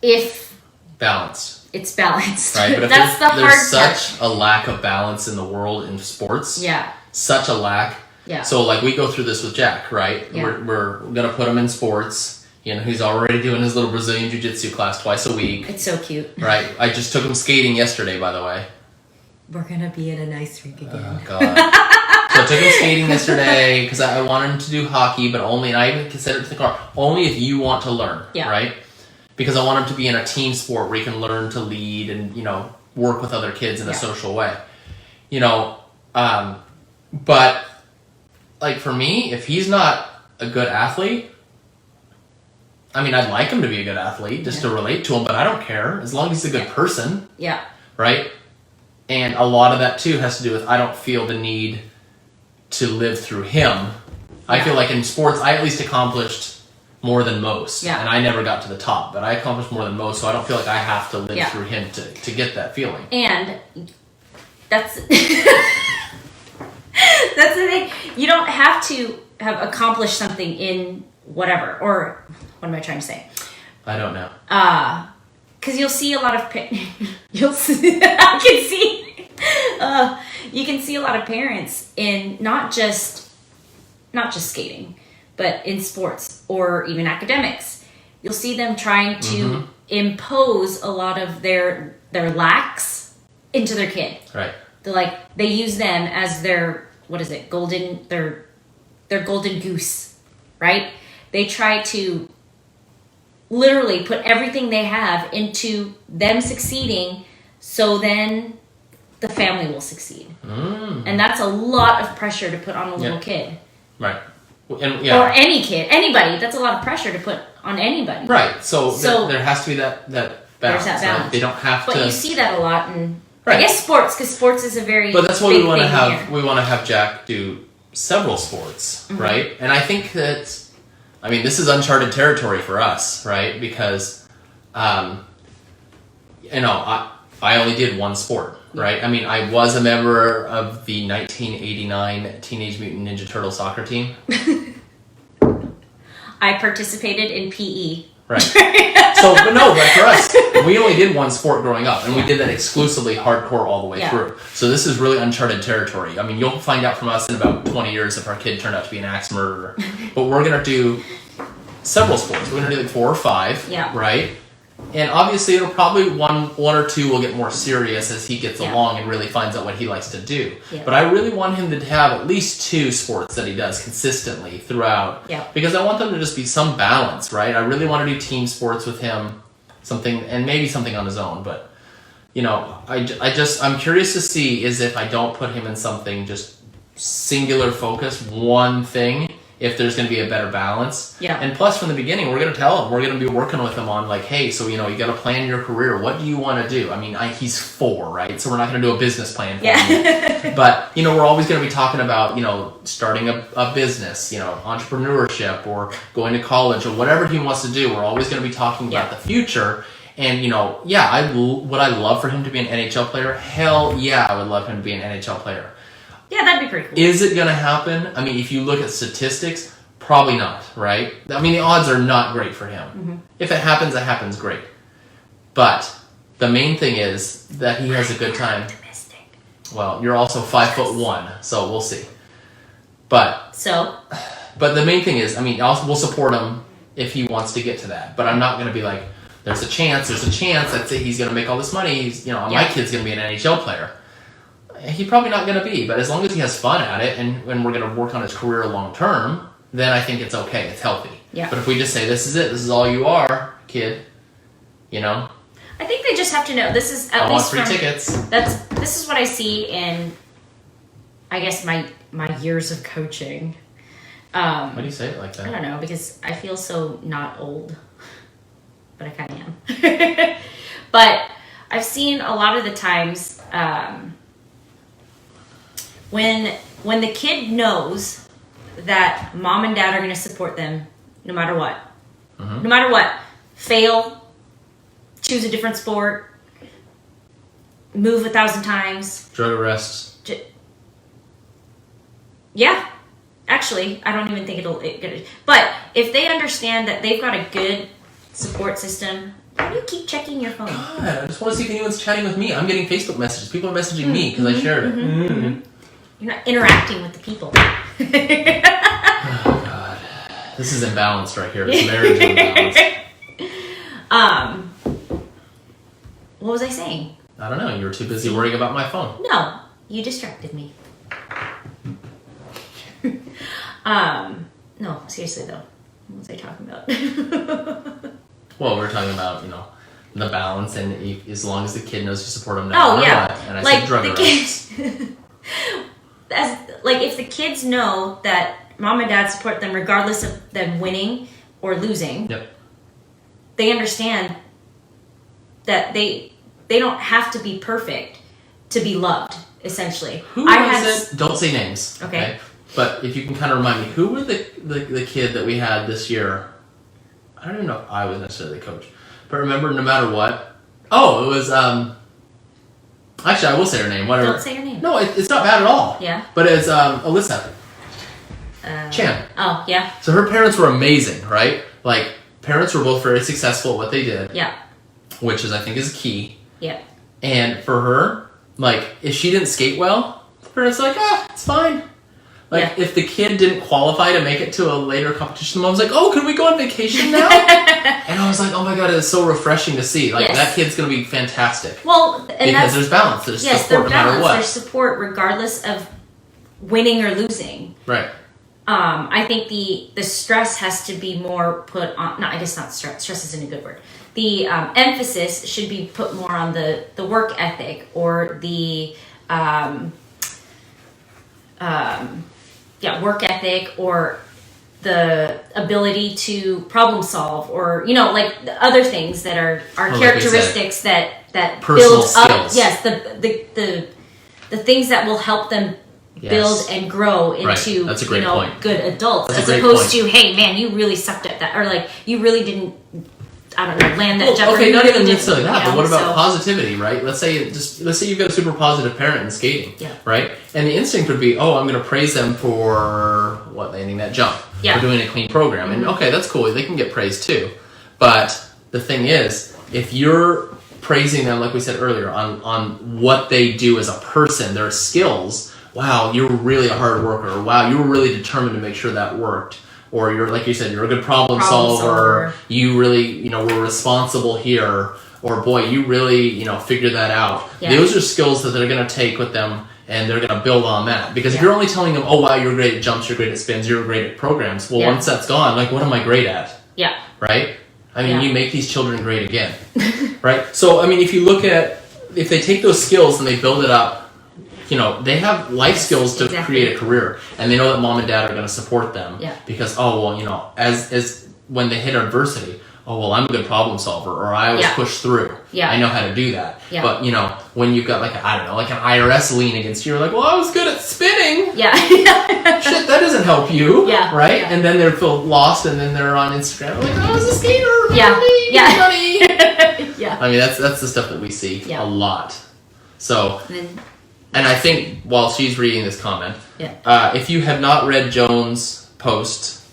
If balanced. It's balanced. Right, but if that's the hard part. There's such a lack of balance in the world in sports. Yeah. Such a lack. Yeah. So we go through this with Jack, right? Yeah. We're gonna put him in sports. He's already doing his little Brazilian Jiu-Jitsu class twice a week. It's so cute. Right. I just took him skating yesterday, by the way. We're gonna be at a nice rink again. Oh god. So I took him skating yesterday because I wanted him to do hockey, but only, and I even considered to the car, only if you want to learn. Yeah. Right? Because I want him to be in a team sport where he can learn to lead and, work with other kids in a social way. But, for me, if he's not a good athlete, I mean, I'd like him to be a good athlete just to relate to him, but I don't care as long as he's a good person. Yeah. Right? And a lot of that, too, has to do with I don't feel the need to live through him. I feel like in sports, I at least accomplished more than most. Yeah. And I never got to the top, but I accomplished more than most, so I don't feel like I have to live through him to get that feeling. And that's that's the thing. You don't have to have accomplished something in whatever, or what am I trying to say? I don't know. Because you'll see a lot of you can see a lot of parents in not just skating, but in sports or even academics. You'll see them trying to impose a lot of their lacks into their kid. Right. They use them as their golden goose, right? They try to literally put everything they have into them succeeding, so then the family will succeed. And that's a lot of pressure to put on a little kid. Right. And, or any kid, anybody. That's a lot of pressure to put on anybody. Right. So there has to be that balance. There's that balance. Right? They don't have to. But you see that a lot in Right. I guess sports, because sports is a very But that's what big we want to thing have. here. We want to have Jack do several sports, right? And I think that, I mean, this is uncharted territory for us, right? Because, you know, I only did one sport, right? I mean, I was a member of the 1989 Teenage Mutant Ninja Turtle soccer team. I participated in PE. Right. But for us, we only did one sport growing up, and we did that exclusively hardcore all the way through. So this is really uncharted territory. I mean, you'll find out from us in about 20 years if our kid turned out to be an axe murderer. But we're going to do several sports. We're going to do like 4 or 5, right? And obviously, it'll probably one or two will get more serious as he gets along and really finds out what he likes to do. Yeah. But I really want him to have at least 2 sports that he does consistently throughout. Yeah. Because I want them to just be some balance, right? I really want to do team sports with him, something, and maybe something on his own. But, you know, I'm curious to see is if I don't put him in something just singular focus, one thing, if there's going to be a better balance. Yeah. And plus, from the beginning, we're going to tell him, we're going to be working with him on like, hey, so, you know, you got to plan your career. What do you want to do? I mean, he's 4, right? So we're not going to do a business plan for him. But, you know, we're always going to be talking about, you know, starting a business, you know, entrepreneurship or going to college or whatever he wants to do. We're always going to be talking about the future. And, you know, would I love for him to be an NHL player? Hell yeah, I would love him to be an NHL player. Yeah, that'd be pretty cool. Is it going to happen? I mean, if you look at statistics, probably not, right? I mean, the odds are not great for him. Mm-hmm. If it happens great. But the main thing is that he has a good time. Optimistic. Well, you're also 5'1", so we'll see. But the main thing is, I mean, we'll support him if he wants to get to that. But I'm not going to be like, there's a chance. I'd say he's going to make all this money. He's, you know, my kid's going to be an NHL player. He's probably not going to be, but as long as he has fun at it and we're going to work on his career long term, then I think it's okay. It's healthy. Yeah. But if we just say, this is it, this is all you are, kid, you know? I think they just have to know, this is at I least want free tickets. This is what I see in, I guess, my years of coaching. Why do you say it like that? I don't know, because I feel so not old, but I kind of am. But I've seen a lot of the times, when the kid knows that mom and dad are going to support them no matter what. Mm-hmm. No matter what. Fail, choose a different sport, move 1,000 times. Drug arrests. Yeah. Actually, I don't even think it'll... But if they understand that they've got a good support system, why do you keep checking your phone? God, I just want to see if anyone's chatting with me. I'm getting Facebook messages. People are messaging me because I shared it. Mm-hmm. Mm-hmm. You're not interacting with the people. Oh, God. This is imbalanced right here. This marriage is imbalanced. What was I saying? I don't know. You were too busy worrying about my phone. No. You distracted me. No, seriously though. What was I talking about? Well, we're talking about, you know, the balance and as long as the kid knows you support him now. Oh, yeah. And I said drug arrests. If the kids know that mom and dad support them regardless of them winning or losing, they understand that they don't have to be perfect to be loved, essentially. Who was it? Don't say names. Okay. But if you can kind of remind me, who were the kid that we had this year? I don't even know if I was necessarily the coach. But remember, no matter what... Oh, it was... Actually, I will say her name. Whatever. Don't say her name. No, it's not bad at all. Yeah. But it's Alyssa Chan. Oh, yeah. So her parents were amazing, right? Like, parents were both very successful at what they did. Yeah. Which is, I think, is key. Yeah. And for her, like, if she didn't skate well, the parents were like, it's fine. Like, if the kid didn't qualify to make it to a later competition, the mom's like, oh, can we go on vacation now? And I was like, oh my God, it's so refreshing to see. Like, that kid's going to be fantastic. Well, because there's balance. There's support no matter what. There's support regardless of winning or losing. Right. I think the stress has to be more put on, I guess not stress. Stress isn't a good word. The emphasis should be put more on the work ethic or the... work ethic or the ability to problem solve or, you know, like the other things that are characteristics that that personal build up. skills. Yes, the things that will help them build and grow into That's a great point. good adults, That's as opposed to, hey man, you really sucked at that, or like you really didn't, I don't know, land that jump. Okay, not really even necessarily that, but what about so, positivity, right? Let's say you've got a super positive parent in skating, Yeah. right? And the instinct would be, oh, I'm going to praise them for landing that jump, for doing a clean program, and okay, that's cool. They can get praised too, but the thing is, if you're praising them, like we said earlier, on what they do as a person, their skills. Wow, you're really a hard worker. Or, wow, you were really determined to make sure that worked. Or you're, like you said, you're a good problem solver. You really, were responsible here. Or boy, you really, figured that out. Yeah. Those are skills that they're going to take with them, and they're going to build on that. Because if you're only telling them, oh wow, you're great at jumps, you're great at spins, you're great at programs. Well, once that's gone, like, what am I great at? Yeah. Right? I mean, you make these children great again. Right? So, I mean, if they take those skills and they build it up, they have life skills to create a career, and they know that mom and dad are going to support them because, as when they hit adversity, I'm a good problem solver, or I always push through. I know how to do that. But, when you've got like an IRS lien against you, you're like, well, I was good at spinning. Shit, that doesn't help you. Right? And then they're feel lost, and then they're on Instagram like, I was a skater. Money. I mean, that's the stuff that we see a lot. So... And I think while she's reading this comment, if you have not read Joan's post,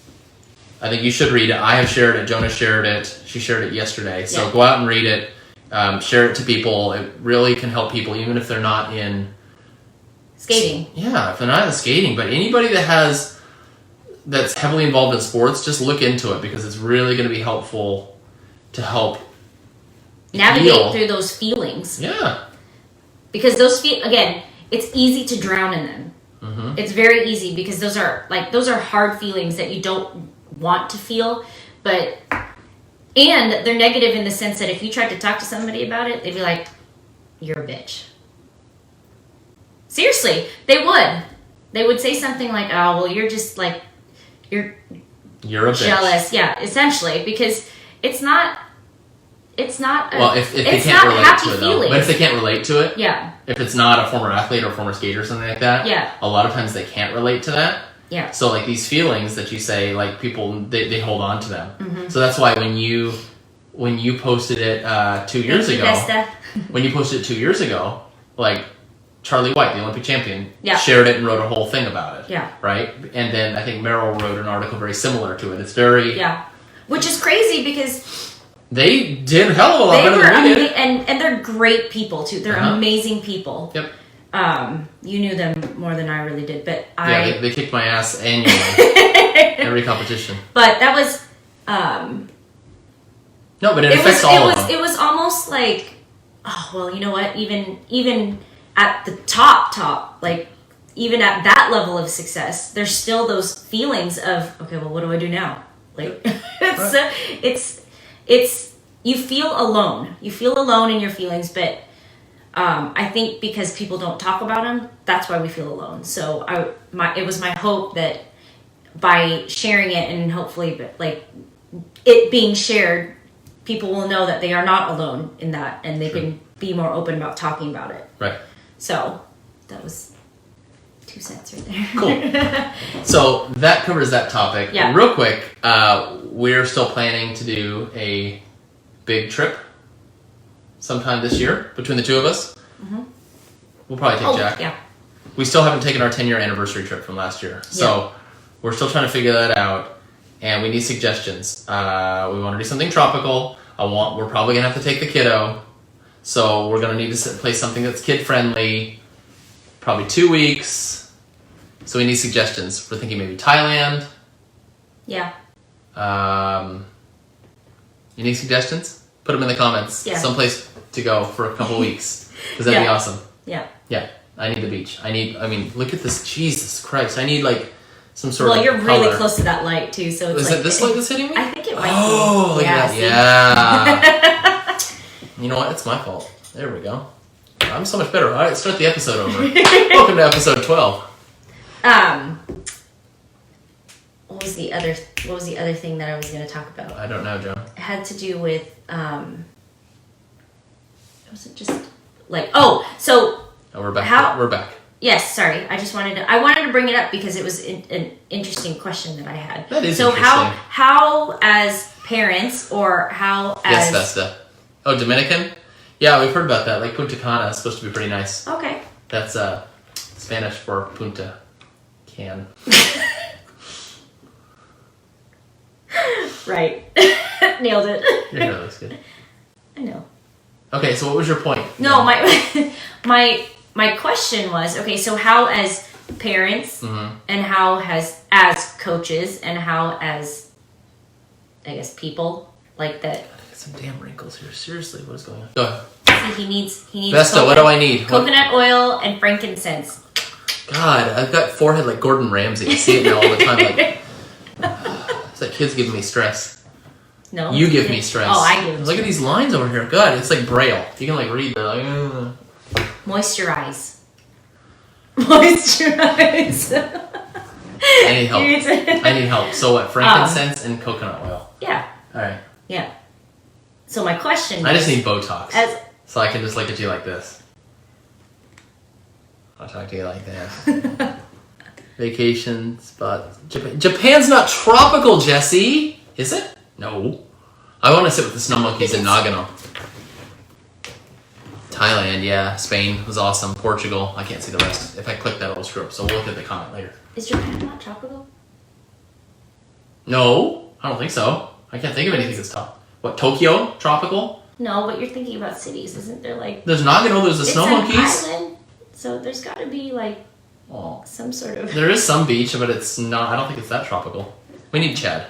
I think you should read it. I have shared it. Jonah shared it. She shared it yesterday. So go out and read it. Share it to people. It really can help people, even if they're not in... skating. Yeah, if they're not in skating. But anybody that's heavily involved in sports, just look into it, because it's really going to be helpful to help navigate through those feelings. Yeah. Because again, it's easy to drown in them. Mm-hmm. It's very easy, because those are hard feelings that you don't want to feel, and they're negative in the sense that if you tried to talk to somebody about it, they'd be like, you're a bitch. Seriously, they would. They would say something like, oh, well, you're just like, you're a bitch. Jealous. Yeah, essentially, because it's not if they can't relate to it, though. But if they can't relate to it, if it's not a former athlete or a former skater or something like that, a lot of times they can't relate to that. Yeah. So like these feelings that you say, like people they hold on to them. Mm-hmm. So that's why when you posted it 2 years ago, when you posted it 2 years ago, like Charlie White, the Olympic champion, shared it and wrote a whole thing about it. Yeah. Right. And then I think Meryl wrote an article very similar to it. It's very which is crazy, because they did a hell of a lot better than we did. And they're great people, too. They're amazing people. Yep. You knew them more than I really did, but they kicked my ass annually. Every competition. But that was... no, but it affects all of them. It was almost like, oh, well, you know what? Even at the top, like, even at that level of success, there's still those feelings of, okay, well, what do I do now? Like, it's you feel alone. You feel alone in your feelings, but I think because people don't talk about them, that's why we feel alone. So it was my hope that by sharing it, and hopefully, like it being shared, people will know that they are not alone in that, and they can be more open about talking about it. Right. So that was 2 cents right there. Cool. So that covers that topic. Yeah. Real quick, we're still planning to do a big trip sometime this year between the two of us. Mm-hmm. We'll probably take Jack. Yeah. We still haven't taken our 10-year anniversary trip from last year. So we're still trying to figure that out, and we need suggestions. We want to do something tropical. We're probably going to have to take the kiddo. So we're going to need to play something that's kid-friendly. Probably 2 weeks. So we need suggestions. We're thinking maybe Thailand. Yeah. You need suggestions? Put them in the comments. Yeah. Someplace to go for a couple weeks. Because that'd be awesome. Yeah. Yeah. I need the beach. I mean, look at this. Jesus Christ. I need like some sort of Well, you're really close to that light too. So it's Is it this light that's hitting me? I think it might be. Oh, look at that. Yeah. You know what? It's my fault. There we go. I'm so much better. All right, start the episode over. Welcome to episode 12. What was the other thing that I was going to talk about? I don't know, Joe. It had to do with It wasn't just like, so Oh, we're back. How- We're back. yes, sorry. I wanted to bring it up because it was an interesting question that I had. That is so interesting. how as parents or how Yes, as Vesta. Oh, Dominican? Yeah, we've heard about that. Like Punta Cana is supposed to be pretty nice. Okay. That's Spanish for Punta Can. Right. Nailed it. Your hair looks good. I know. Okay, so what was your point? No, my question was, okay, so how as parents and how as coaches and how as I guess people like that. I got some damn wrinkles here. Seriously, what is going on? Go ahead. See, he needs Vesta, what do I need? coconut oil and frankincense. God, I've got forehead like Gordon Ramsay. I see it now all the time. Like, it's like kids giving me stress. No. You give me stress. Oh, I give. Look at these lines over here. God, it's like Braille. You can like read. They're like, Moisturize. Moisturize. I need help. I need help. So what? Frankincense and coconut oil. Yeah. All right. Yeah. So my question I is, just need Botox. So I can just look at you like this. I'll talk to you like that. Vacation spot. Japan's not tropical, Jesse. Is it? No. I want to sit with the snow monkeys in Nagano. Thailand, yeah. Spain was awesome. Portugal. I can't see the rest. If I click that, it'll screw up. So we'll look at the comment later. Is Japan not tropical? No, I don't think so. I can't think of anything that's top. What, Tokyo? Tropical? No, but you're thinking about cities. Isn't there like... There's Nagano, there's the it's snow an monkeys. island, so there's got to be like Oh. some sort of... There is some beach, but it's not, I don't think it's that tropical. We need Chad.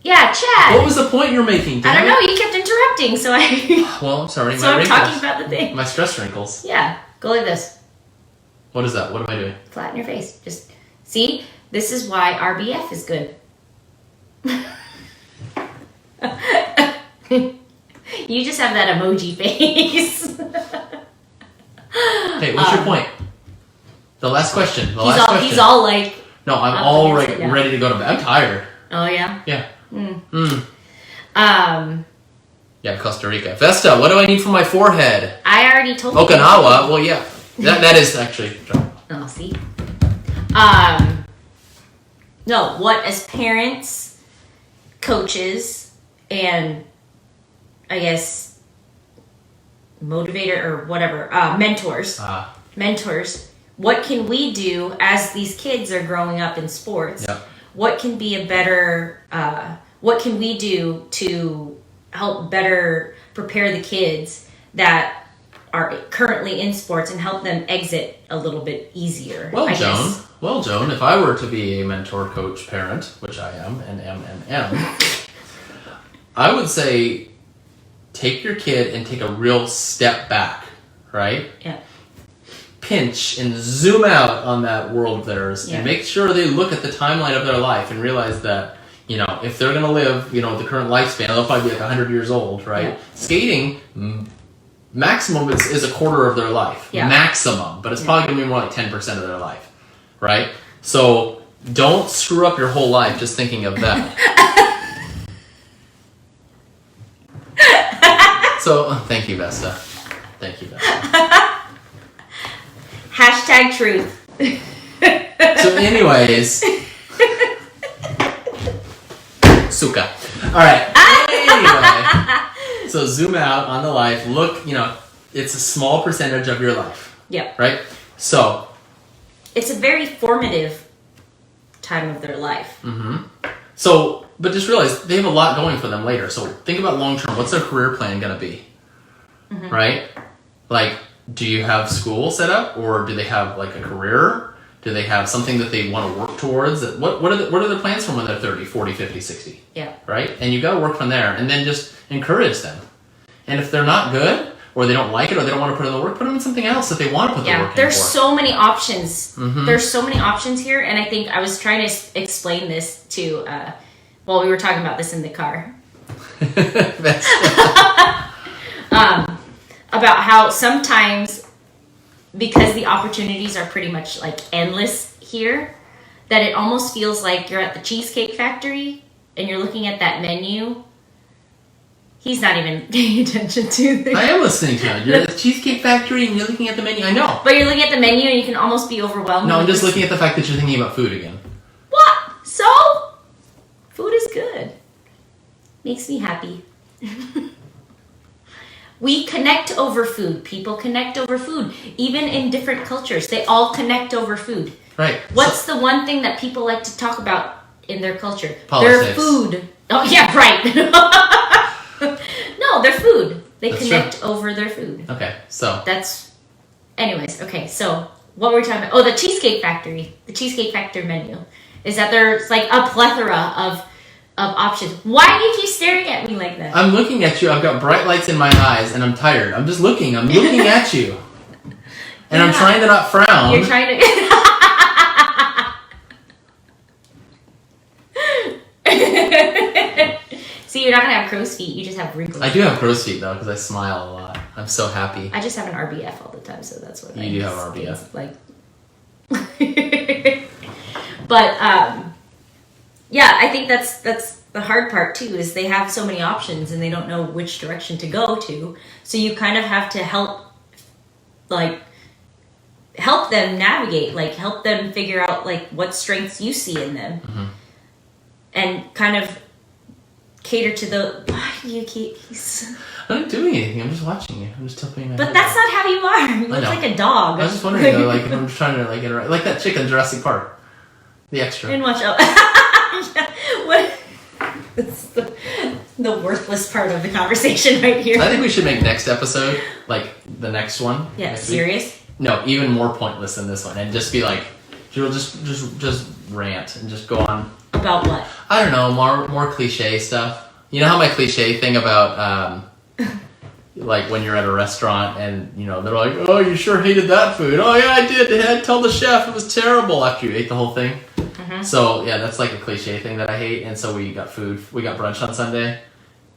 Yeah, Chad! What was the point you're making? I Damn don't know, it? you kept interrupting, so I... Well, I'm sorry, so my I'm wrinkles. talking about the thing. My stress wrinkles. Yeah, go like this. What is that? What am I doing? Flatten your face. Just, see? This is why RBF is good. You just have that emoji face. Hey, what's your point? The last question. He's all like... No, I'm up all against it, yeah. ready to go to bed. I'm tired. Oh, yeah? Yeah. Um, Yeah, Costa Rica. Vesta, what do I need for my forehead? I already told you. Okinawa. Well, yeah. That is actually... Oh, see? No, what as parents, coaches, and I guess motivator or whatever, mentors, what can we do as these kids are growing up in sports? Yeah. What can be a better, what can we do to help better prepare the kids that are currently in sports and help them exit a little bit easier? Well, I Joan. guess. Well, Joan, if I were to be a mentor, coach, parent, which I am, and am, I would say take your kid and take a real step back, right? Yeah. Pinch and zoom out on that world of theirs Yeah. and make sure they look at the timeline of their life and realize that, you know, if they're going to live, you know, the current lifespan, they'll probably be like 100 years old, right? Yeah. Skating, maximum is a quarter of their life. Yeah. Maximum. But it's probably going to be more like 10% of their life. Right? So don't screw up your whole life just thinking of that. So thank you, Vesta. Thank you, Vesta. Hashtag truth. So anyways. Suka. Alright. Anyway. So zoom out on the life. Look, you know, it's a small percentage of your life. Yep. Right? So It's a very formative time of their life. So, but just realize they have a lot going for them later. So think about long term. What's their career plan going to be? Right? Like, do you have school set up, or do they have like a career? Do they have something that they want to work towards? What are the plans for when they're 30, 40, 50, 60? Yeah. Right? And you got to work from there, and then just encourage them. And if they're not good, or they don't like it, or they don't want to put in the work, put them in something else that they want to put the work in There's for. so many options. There's so many options here, and I think I was trying to explain this to, we were talking about this in the car. About how sometimes, because the opportunities are pretty much like endless here, that it almost feels like you're at the Cheesecake Factory and you're looking at that menu. He's not even paying attention to this. I am listening to it. You're at the Cheesecake Factory and you're looking at the menu. I know. But you're looking at the menu and you can almost be overwhelmed. No, I'm just looking at the fact that you're thinking about food again. What? So? Food is good. Makes me happy. We connect over food. People connect over food. Even in different cultures, they all connect over food. Right. What's the one thing that people like to talk about in their culture? Politics. Their food. Oh, yeah, right. No, their food. They That's connect over their food. Okay, so. Anyways, okay, so what were we talking about? Oh, the Cheesecake Factory. The Cheesecake Factory menu. Is that there's like a plethora of options. Why do you keep staring at me like that? I'm looking at you. I've got bright lights in my eyes and I'm tired. I'm just looking. I'm looking at you. And I'm trying to not frown. You're trying to... See, you're not going to have crow's feet. You just have wrinkles. I do have crow's feet, though, because I smile a lot. I'm so happy. I just have an RBF all the time, so that's what You do have RBF. Like... But, yeah, I think that's the hard part, too, is they have so many options and they don't know which direction to go to. So you kind of have to help them navigate, like help them figure out like what strengths you see in them. Mm-hmm. And kind of cater to the... Why do you keep... I'm not doing anything. I'm just watching you. I'm just tilting my But head that's back. not how you are. You look like a dog. I was just wondering, though, like, if I'm just trying to, like, interact. Like that chick in Jurassic Park. The extra. And watch out. What? That's the worthless part of the conversation right here. I think we should make next episode, like, the next one. Yeah, next serious? week. No, even more pointless than this one. And just be like, just rant and just go on. About what? I don't know, more cliche stuff. You know how my cliche thing about, like when you're at a restaurant and, you know, they're like, oh, you sure hated that food. Oh, yeah, I did. I had to tell the chef it was terrible after you ate the whole thing. Mm-hmm. So, yeah, that's like a cliche thing that I hate. And so we got brunch on Sunday,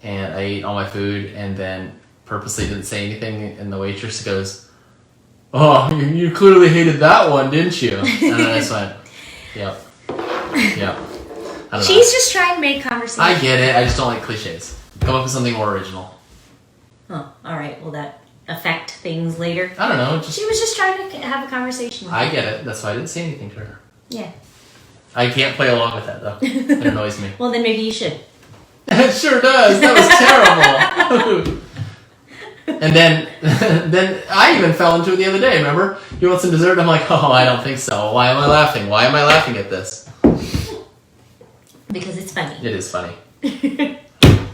and I ate all my food and then purposely didn't say anything. And the waitress goes, oh, you clearly hated that one, didn't you? And then I just went, yep. She's just trying to make conversation. I get it. I just don't like cliches. Come up with something more original. Oh, all right. Will that affect things later? I don't know. She was just trying to have a conversation. I get it. That's why I didn't say anything to her. Yeah. I can't play along with that, though. It annoys me. Well, then maybe you should. It sure does. That was terrible. And then I even fell into it the other day, remember? You want some dessert? I'm like, oh, I don't think so. Why am I laughing? Why am I laughing at this? Because it's funny. It is funny.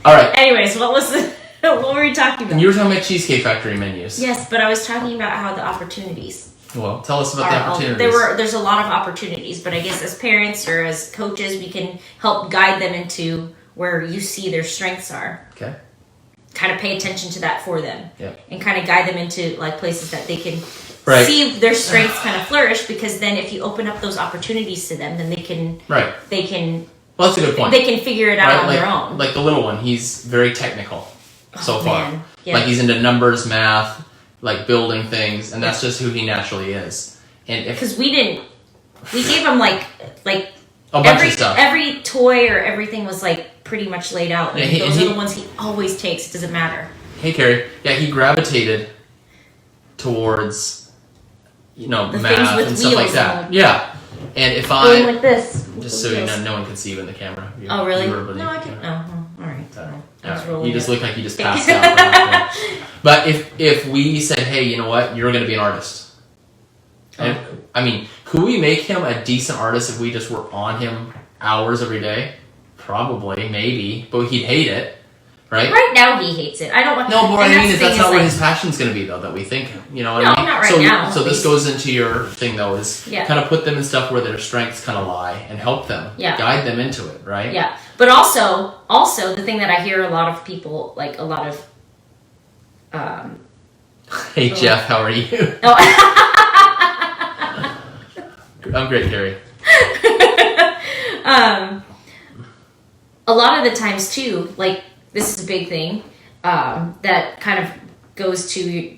All right. Anyways, what were we talking about? You were talking about Cheesecake Factory menus. Yes, but I was talking about how the opportunities. Well, tell us about the opportunities. There's a lot of opportunities, but I guess as parents or as coaches, we can help guide them into where you see their strengths are. Okay. Kind of pay attention to that for them. Yep. And kind of guide them into like places that they can right. see their strengths kind of flourish, because then if you open up those opportunities to them, then they can... Right. They can... Well, that's a good point. They can figure it out on their own. Like the little one, he's very technical so far. Man. Yeah. Like he's into numbers, math, like building things, and that's just who he naturally is. And because we gave him like a bunch of stuff. Every toy or everything was like pretty much laid out. And those are the ones he always takes. It doesn't matter. Hey, Carrie. Yeah, he gravitated towards, the math and stuff like that. Yeah. And if I like this, just so you know, no one can see you in the camera. Oh, really? No, I can. Oh, all right. You just look like you just passed out. But if we said, hey, you know what, you're going to be an artist. And, I mean, could we make him a decent artist if we just were on him hours every day? Probably, maybe, but he'd hate it, right? Right now he hates it. I don't want. No, but what I mean is that's not where his passion's going to be, though. That we think, you know what I mean? Not right now. So this goes into your thing, though, is kind of put them in stuff where their strengths kind of lie and help them, guide them into it, right? Yeah, but also the thing that I hear a lot of people, like a lot of. Hey Jeff, how are you? Oh. I'm great, Carrie. A lot of the times too, like this is a big thing that kind of goes to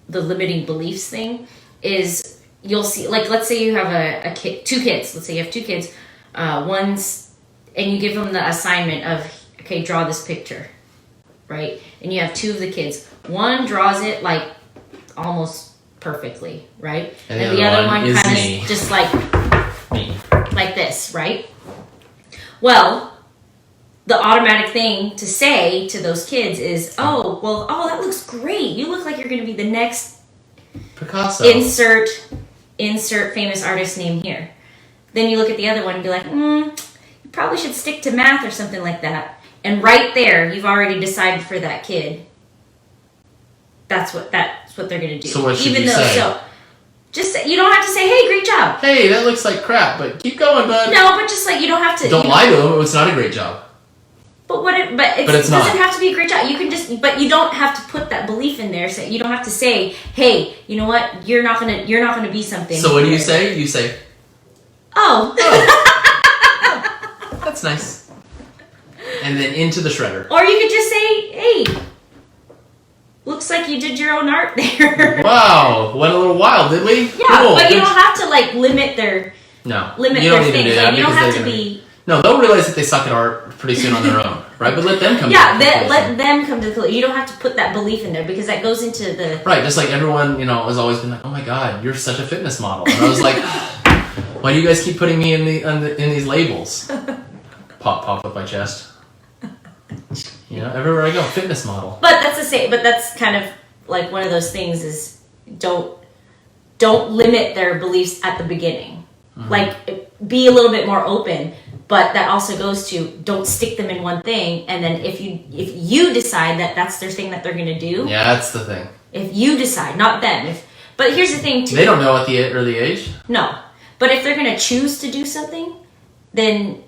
the limiting beliefs thing. Is you'll see, like, let's say you have a kid, two kids. Let's say you have two kids. One's, and you give them the assignment of, okay, draw this picture. right? And you have two of the kids. One draws it like almost perfectly, right? And the other one kind me. of just like Me. like this, right? Well, the automatic thing to say to those kids is, oh, that looks great. You look like you're going to be the next Picasso. Insert famous artist name here. Then you look at the other one and be like, you probably should stick to math or something like that. And right there, you've already decided for that kid. That's what they're going to do. So what should you say? Just you don't have to say, hey, great job. Hey, that looks like crap, but keep going, bud. No, but just like you don't have to. Don't lie to them. It's not a great job. But it doesn't have to be a great job. You can but you don't have to put that belief in there. So you don't have to say, hey, you know what? You're not gonna be something. So what do you say? You say, oh. That's nice. And then into the shredder. Or you could just say, hey, looks like you did your own art there. Wow, went a little wild, did we? Yeah, cool. But you don't have to like limit their you don't need to do that. Like, you don't have to be. No, they'll realize that they suck at art pretty soon on their own, right? But let them come. Let them come to the conclusion. You don't have to put that belief in there because that goes into the right. Just like everyone, has always been like, "Oh my God, you're such a fitness model," and I was like, "Why do you guys keep putting me in these labels?" Pop up my chest. Everywhere I go, fitness model. But that's the same. But that's kind of like one of those things is don't limit their beliefs at the beginning. Mm-hmm. Like be a little bit more open. But that also goes to don't stick them in one thing, and then if you decide that that's their thing that they're going to do. Yeah, that's the thing. If you decide, not them. But here's the thing too. They don't know at the early age. No, but if they're going to choose to do something, then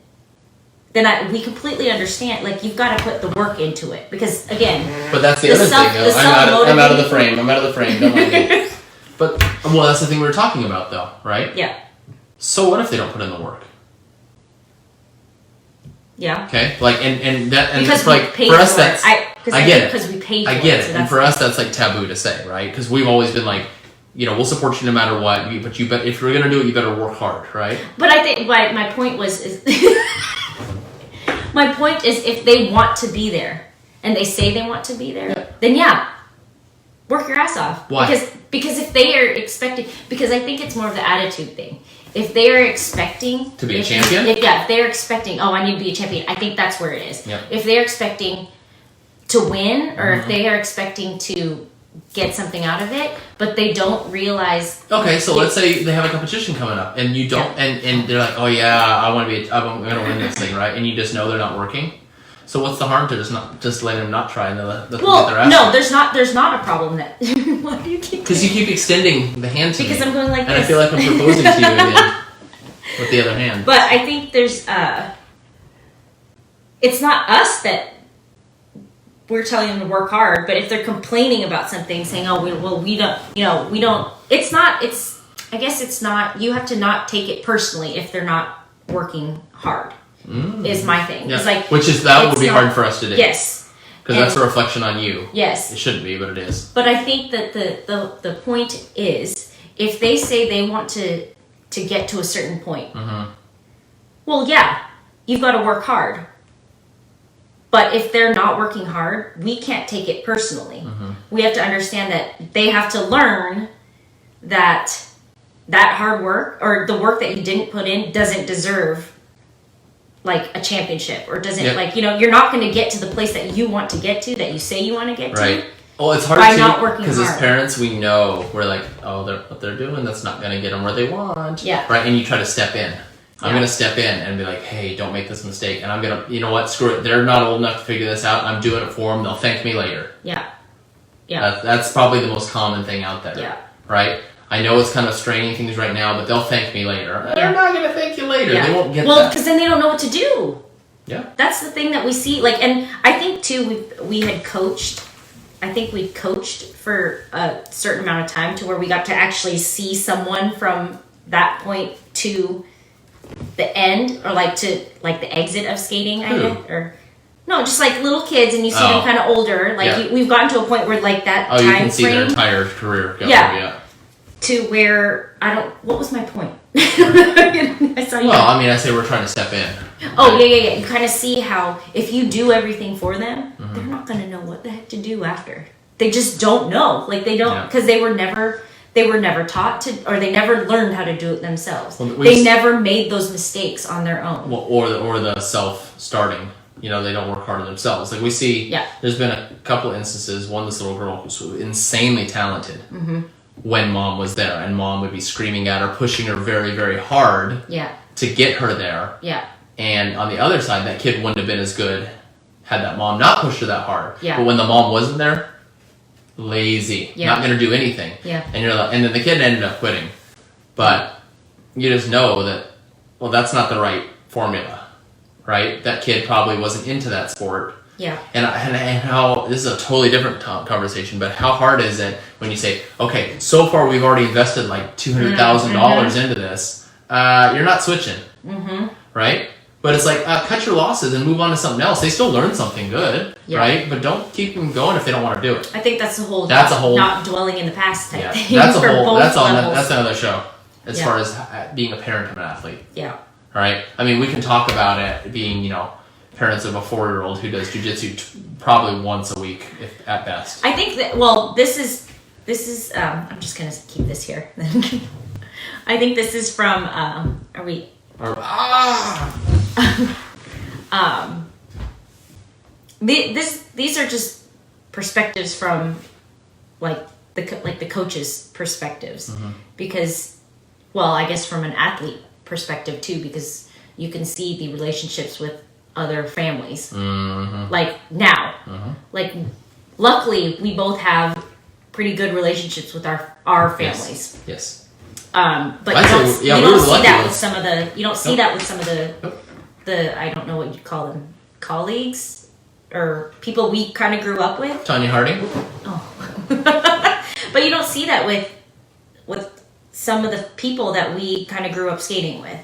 we completely understand. Like you've got to put the work into it because again. But that's the other thing. I'm out of the frame. I'm out of the frame. Don't mind me. But that's the thing we were talking about, though, right? Yeah. So what if they don't put in the work? Yeah. Okay. And because it's like for us that's I get it because we paid for I get it. So and for us that's like taboo to say, right? Because we've always been like, we'll support you no matter what. But if you're gonna do it, you better work hard, right? But I think my point is my point is if they want to be there and they say they want to be there, then work your ass off. Why? Because if they are expecting, because I think it's more of the attitude thing. If they are expecting to be a champion, if they're expecting, I need to be a champion. I think that's where it is. Yep. If they're expecting to win, or if they are expecting to get something out of it, but they don't realize. Okay, so let's say they have a competition coming up, and you don't, and they're like, oh yeah, I'm gonna win this thing, right? And you just know they're not working. So what's the harm to just letting them not try and let them get their ass? No, there's not a problem that. Why do you keep? Because you keep extending the hand to me. Because I'm going like and this. I feel like I'm proposing to you again with the other hand. But I think there's it's not us that we're telling them to work hard, but if they're complaining about something, saying, "Oh, we don't," it's not. I guess it's not. You have to not take it personally if they're not working hard. Is my thing. Yeah. It's like that would be hard for us to do. Yes, because that's a reflection on you. Yes, it shouldn't be, but it is. But I think that the point is, if they say they want to get to a certain point, well, yeah, you've got to work hard. But if they're not working hard, we can't take it personally. We have to understand that they have to learn that hard work or the work that you didn't put in doesn't deserve like a championship or doesn't you're not going to get to the place that you want to get to, that you say you want to get to. Right. Well, it's hard because as parents we know we're like, what they're doing, that's not going to get them where they want. Yeah. Right. And you try to step in. I'm going to step in and be like, hey, don't make this mistake. And I'm going to, you know what, screw it. They're not old enough to figure this out. I'm doing it for them. They'll thank me later. Yeah. Yeah. That's probably the most common thing out there. Yeah. Right? I know it's kind of straining things right now, but they'll thank me later. They're not going to thank you later. Yeah. They won't get that. Well, because then they don't know what to do. Yeah. That's the thing that we see. Like, and I think, too, we had coached. I think we coached for a certain amount of time to where we got to actually see someone from that point to the end, or like to like the exit of skating. I guess, or no, just like little kids, and you see them kind of older. Like we've gotten to a point where like that time you can see frame, their entire career go. Yeah. To where what was my point? I saw you. Well, I mean, I say we're trying to step in. Oh, yeah. You kind of see how if you do everything for them, they're not going to know what the heck to do after. They just don't know. Like, they don't, because they were never taught to, or they never learned how to do it themselves. Well, they never made those mistakes on their own. Well, or the self-starting. You know, they don't work hard on themselves. Like, we see, there's been a couple instances, this little girl who's insanely talented when mom was there, and mom would be screaming at her, pushing her very, very hard to get her there. Yeah. And on the other side, that kid wouldn't have been as good had that mom not pushed her that hard. Yeah. But when the mom wasn't there, lazy, not going to do anything. Yeah. And you're like, and then the kid ended up quitting. But you just know that, well, that's not the right formula, right? That kid probably wasn't into that sport. Yeah. And how, this is a totally different conversation, but how hard is it when you say, okay, so far we've already invested like $200,000 into this, you're not switching, right? But it's like, cut your losses and move on to something else. They still learn something good, right? But don't keep them going if they don't want to do it. I think that's a whole not dwelling in the past type thing. That's another show as far as being a parent of an athlete. Yeah. All right. I mean, we can talk about it being, parents of a 4-year-old who does jujitsu probably once a week, if at best. I think that, this is, I'm just going to keep this here. I think this is from, these are just perspectives from the coaches' perspectives, because, I guess from an athlete perspective too, because you can see the relationships with other families, like now, like luckily we both have pretty good relationships with our families. Yes. But you don't see that with some of the. You don't see that with some of the. I don't know what you'd call them, colleagues or people we kind of grew up with. Tanya Harding. Oh, but you don't see that with some of the people that we kind of grew up skating with.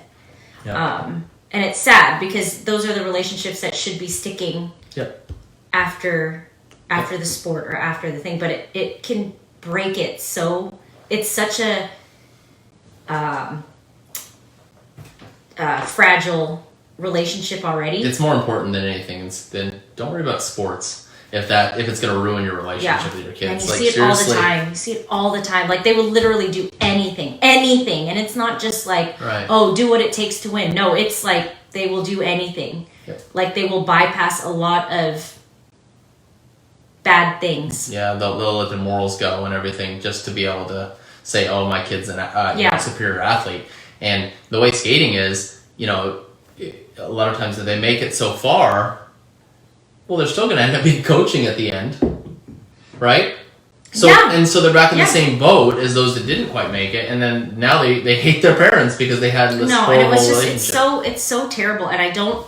Yeah. And it's sad because those are the relationships that should be sticking. Yep. After the sport or after the thing, but it can break it. So it's such a fragile relationship already. It's more important than anything. Then don't worry about sports if it's going to ruin your relationship with your kids. And you see it all the time. You see it all the time. Like, they will literally do anything, and it's not just like, do what it takes to win. No, it's like they will do anything. Yep. Like, they will bypass a lot of bad things. Yeah, they'll let the morals go and everything just to be able to say, oh, my kid's a superior athlete. And the way skating is, a lot of times if they make it so far, well, they're still going to end up being coaching at the end, right? So so they're back in the same boat as those that didn't quite make it, and then now they hate their parents because they had this horrible relationship. It's so terrible, and I don't.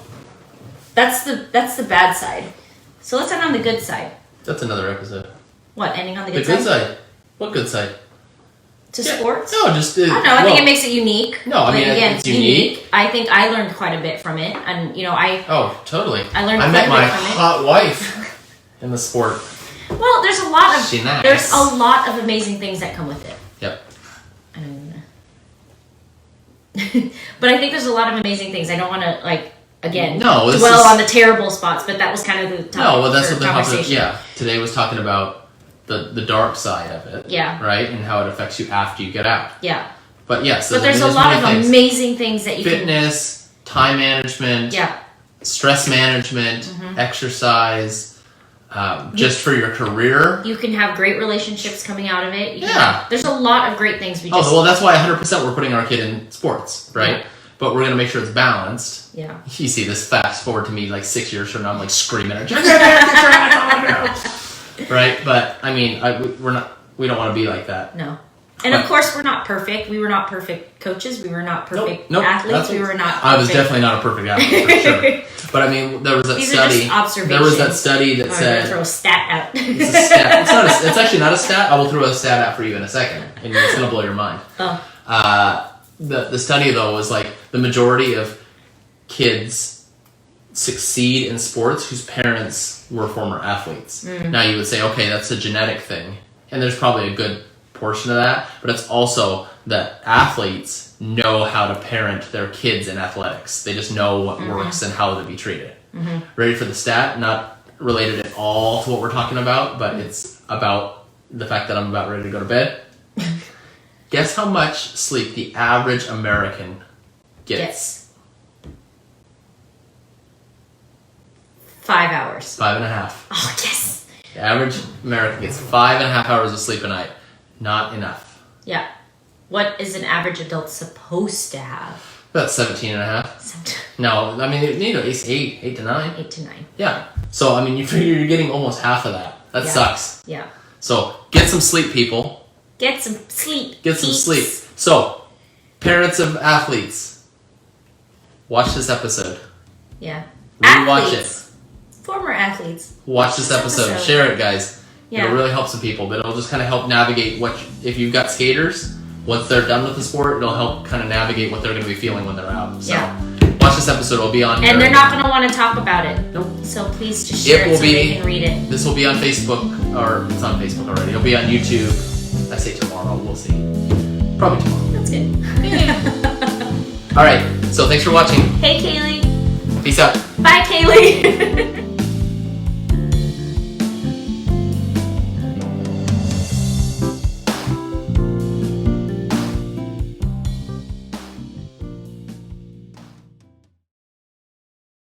That's the bad side. So let's end on the good side. That's another episode. What, ending on the good side? The good side. What good side? To sports? No, just... I don't know. I think it makes it unique. No, I mean, it's unique. I think I learned quite a bit from it. And, Oh, totally. I learned quite a bit from it. I met my hot wife in the sport. Well, there's a lot of amazing things that come with it. Yep. But I think there's a lot of amazing things. I don't want to, dwell on the terrible spots, but that was kind of the topic. No, well, that's what the conversation. Yeah. Today was talking about the dark side of it. Yeah. Right? And how it affects you after you get out. Yeah. But yes. But there's a lot of amazing things that you Fitness, time management. Yeah. Stress management, exercise, just for your career. You can have great relationships coming out of it. There's a lot of great things well, that's why 100% we're putting our kid in sports, right? Yeah. But we're going to make sure it's balanced. Yeah. You see this fast forward to me 6 years from now, I'm screaming at her. Right? But, I mean, we don't want to be like that. No. And of course, we're not perfect. We were not perfect coaches. We were not perfect athletes. We were not perfect. I was definitely not a perfect athlete, for sure. But I mean, there was that study. These are just observations. There was that study that said... I'm going to throw a stat out. It's a stat. It's actually not a stat. I will throw a stat out for you in a second. And it's going to blow your mind. Oh. The study, though, was the majority of kids succeed in sports whose parents were former athletes. Now, you would say, okay, that's a genetic thing. And there's probably a good portion of that, but it's also that athletes know how to parent their kids in athletics. They just know what works and how to be treated. Ready for the stat? Not related at all to what we're talking about, but it's about the fact that I'm about ready to go to bed. Guess how much sleep the average American gets? 5 hours. 5.5. Oh, yes. The average American gets 5.5 hours of sleep a night. Not enough. Yeah. What is an average adult supposed to have? About 17.5. No, I mean, it's 8 to 9. 8 to 9. Yeah. So, I mean, you figure you're getting almost half of that. That sucks. Yeah. So, get some sleep, people. Get some sleep. Get some sleep. So, parents of athletes, watch this episode. Yeah. Rewatch it. Former athletes. Watch this episode. Share it, guys. Yeah. It'll really help some people, but it'll just kind of help navigate if you've got skaters, once they're done with the sport, it'll help kind of navigate what they're going to be feeling when they're out. So, watch this episode. It'll be on here. And they're not going to want to talk about it. Nope. So please just share it so they can read it. This will be on Facebook, or it's on Facebook already. It'll be on YouTube. I say tomorrow. We'll see. Probably tomorrow. That's good. All right. So thanks for watching. Hey, Kaylee. Peace out. Bye, Kaylee.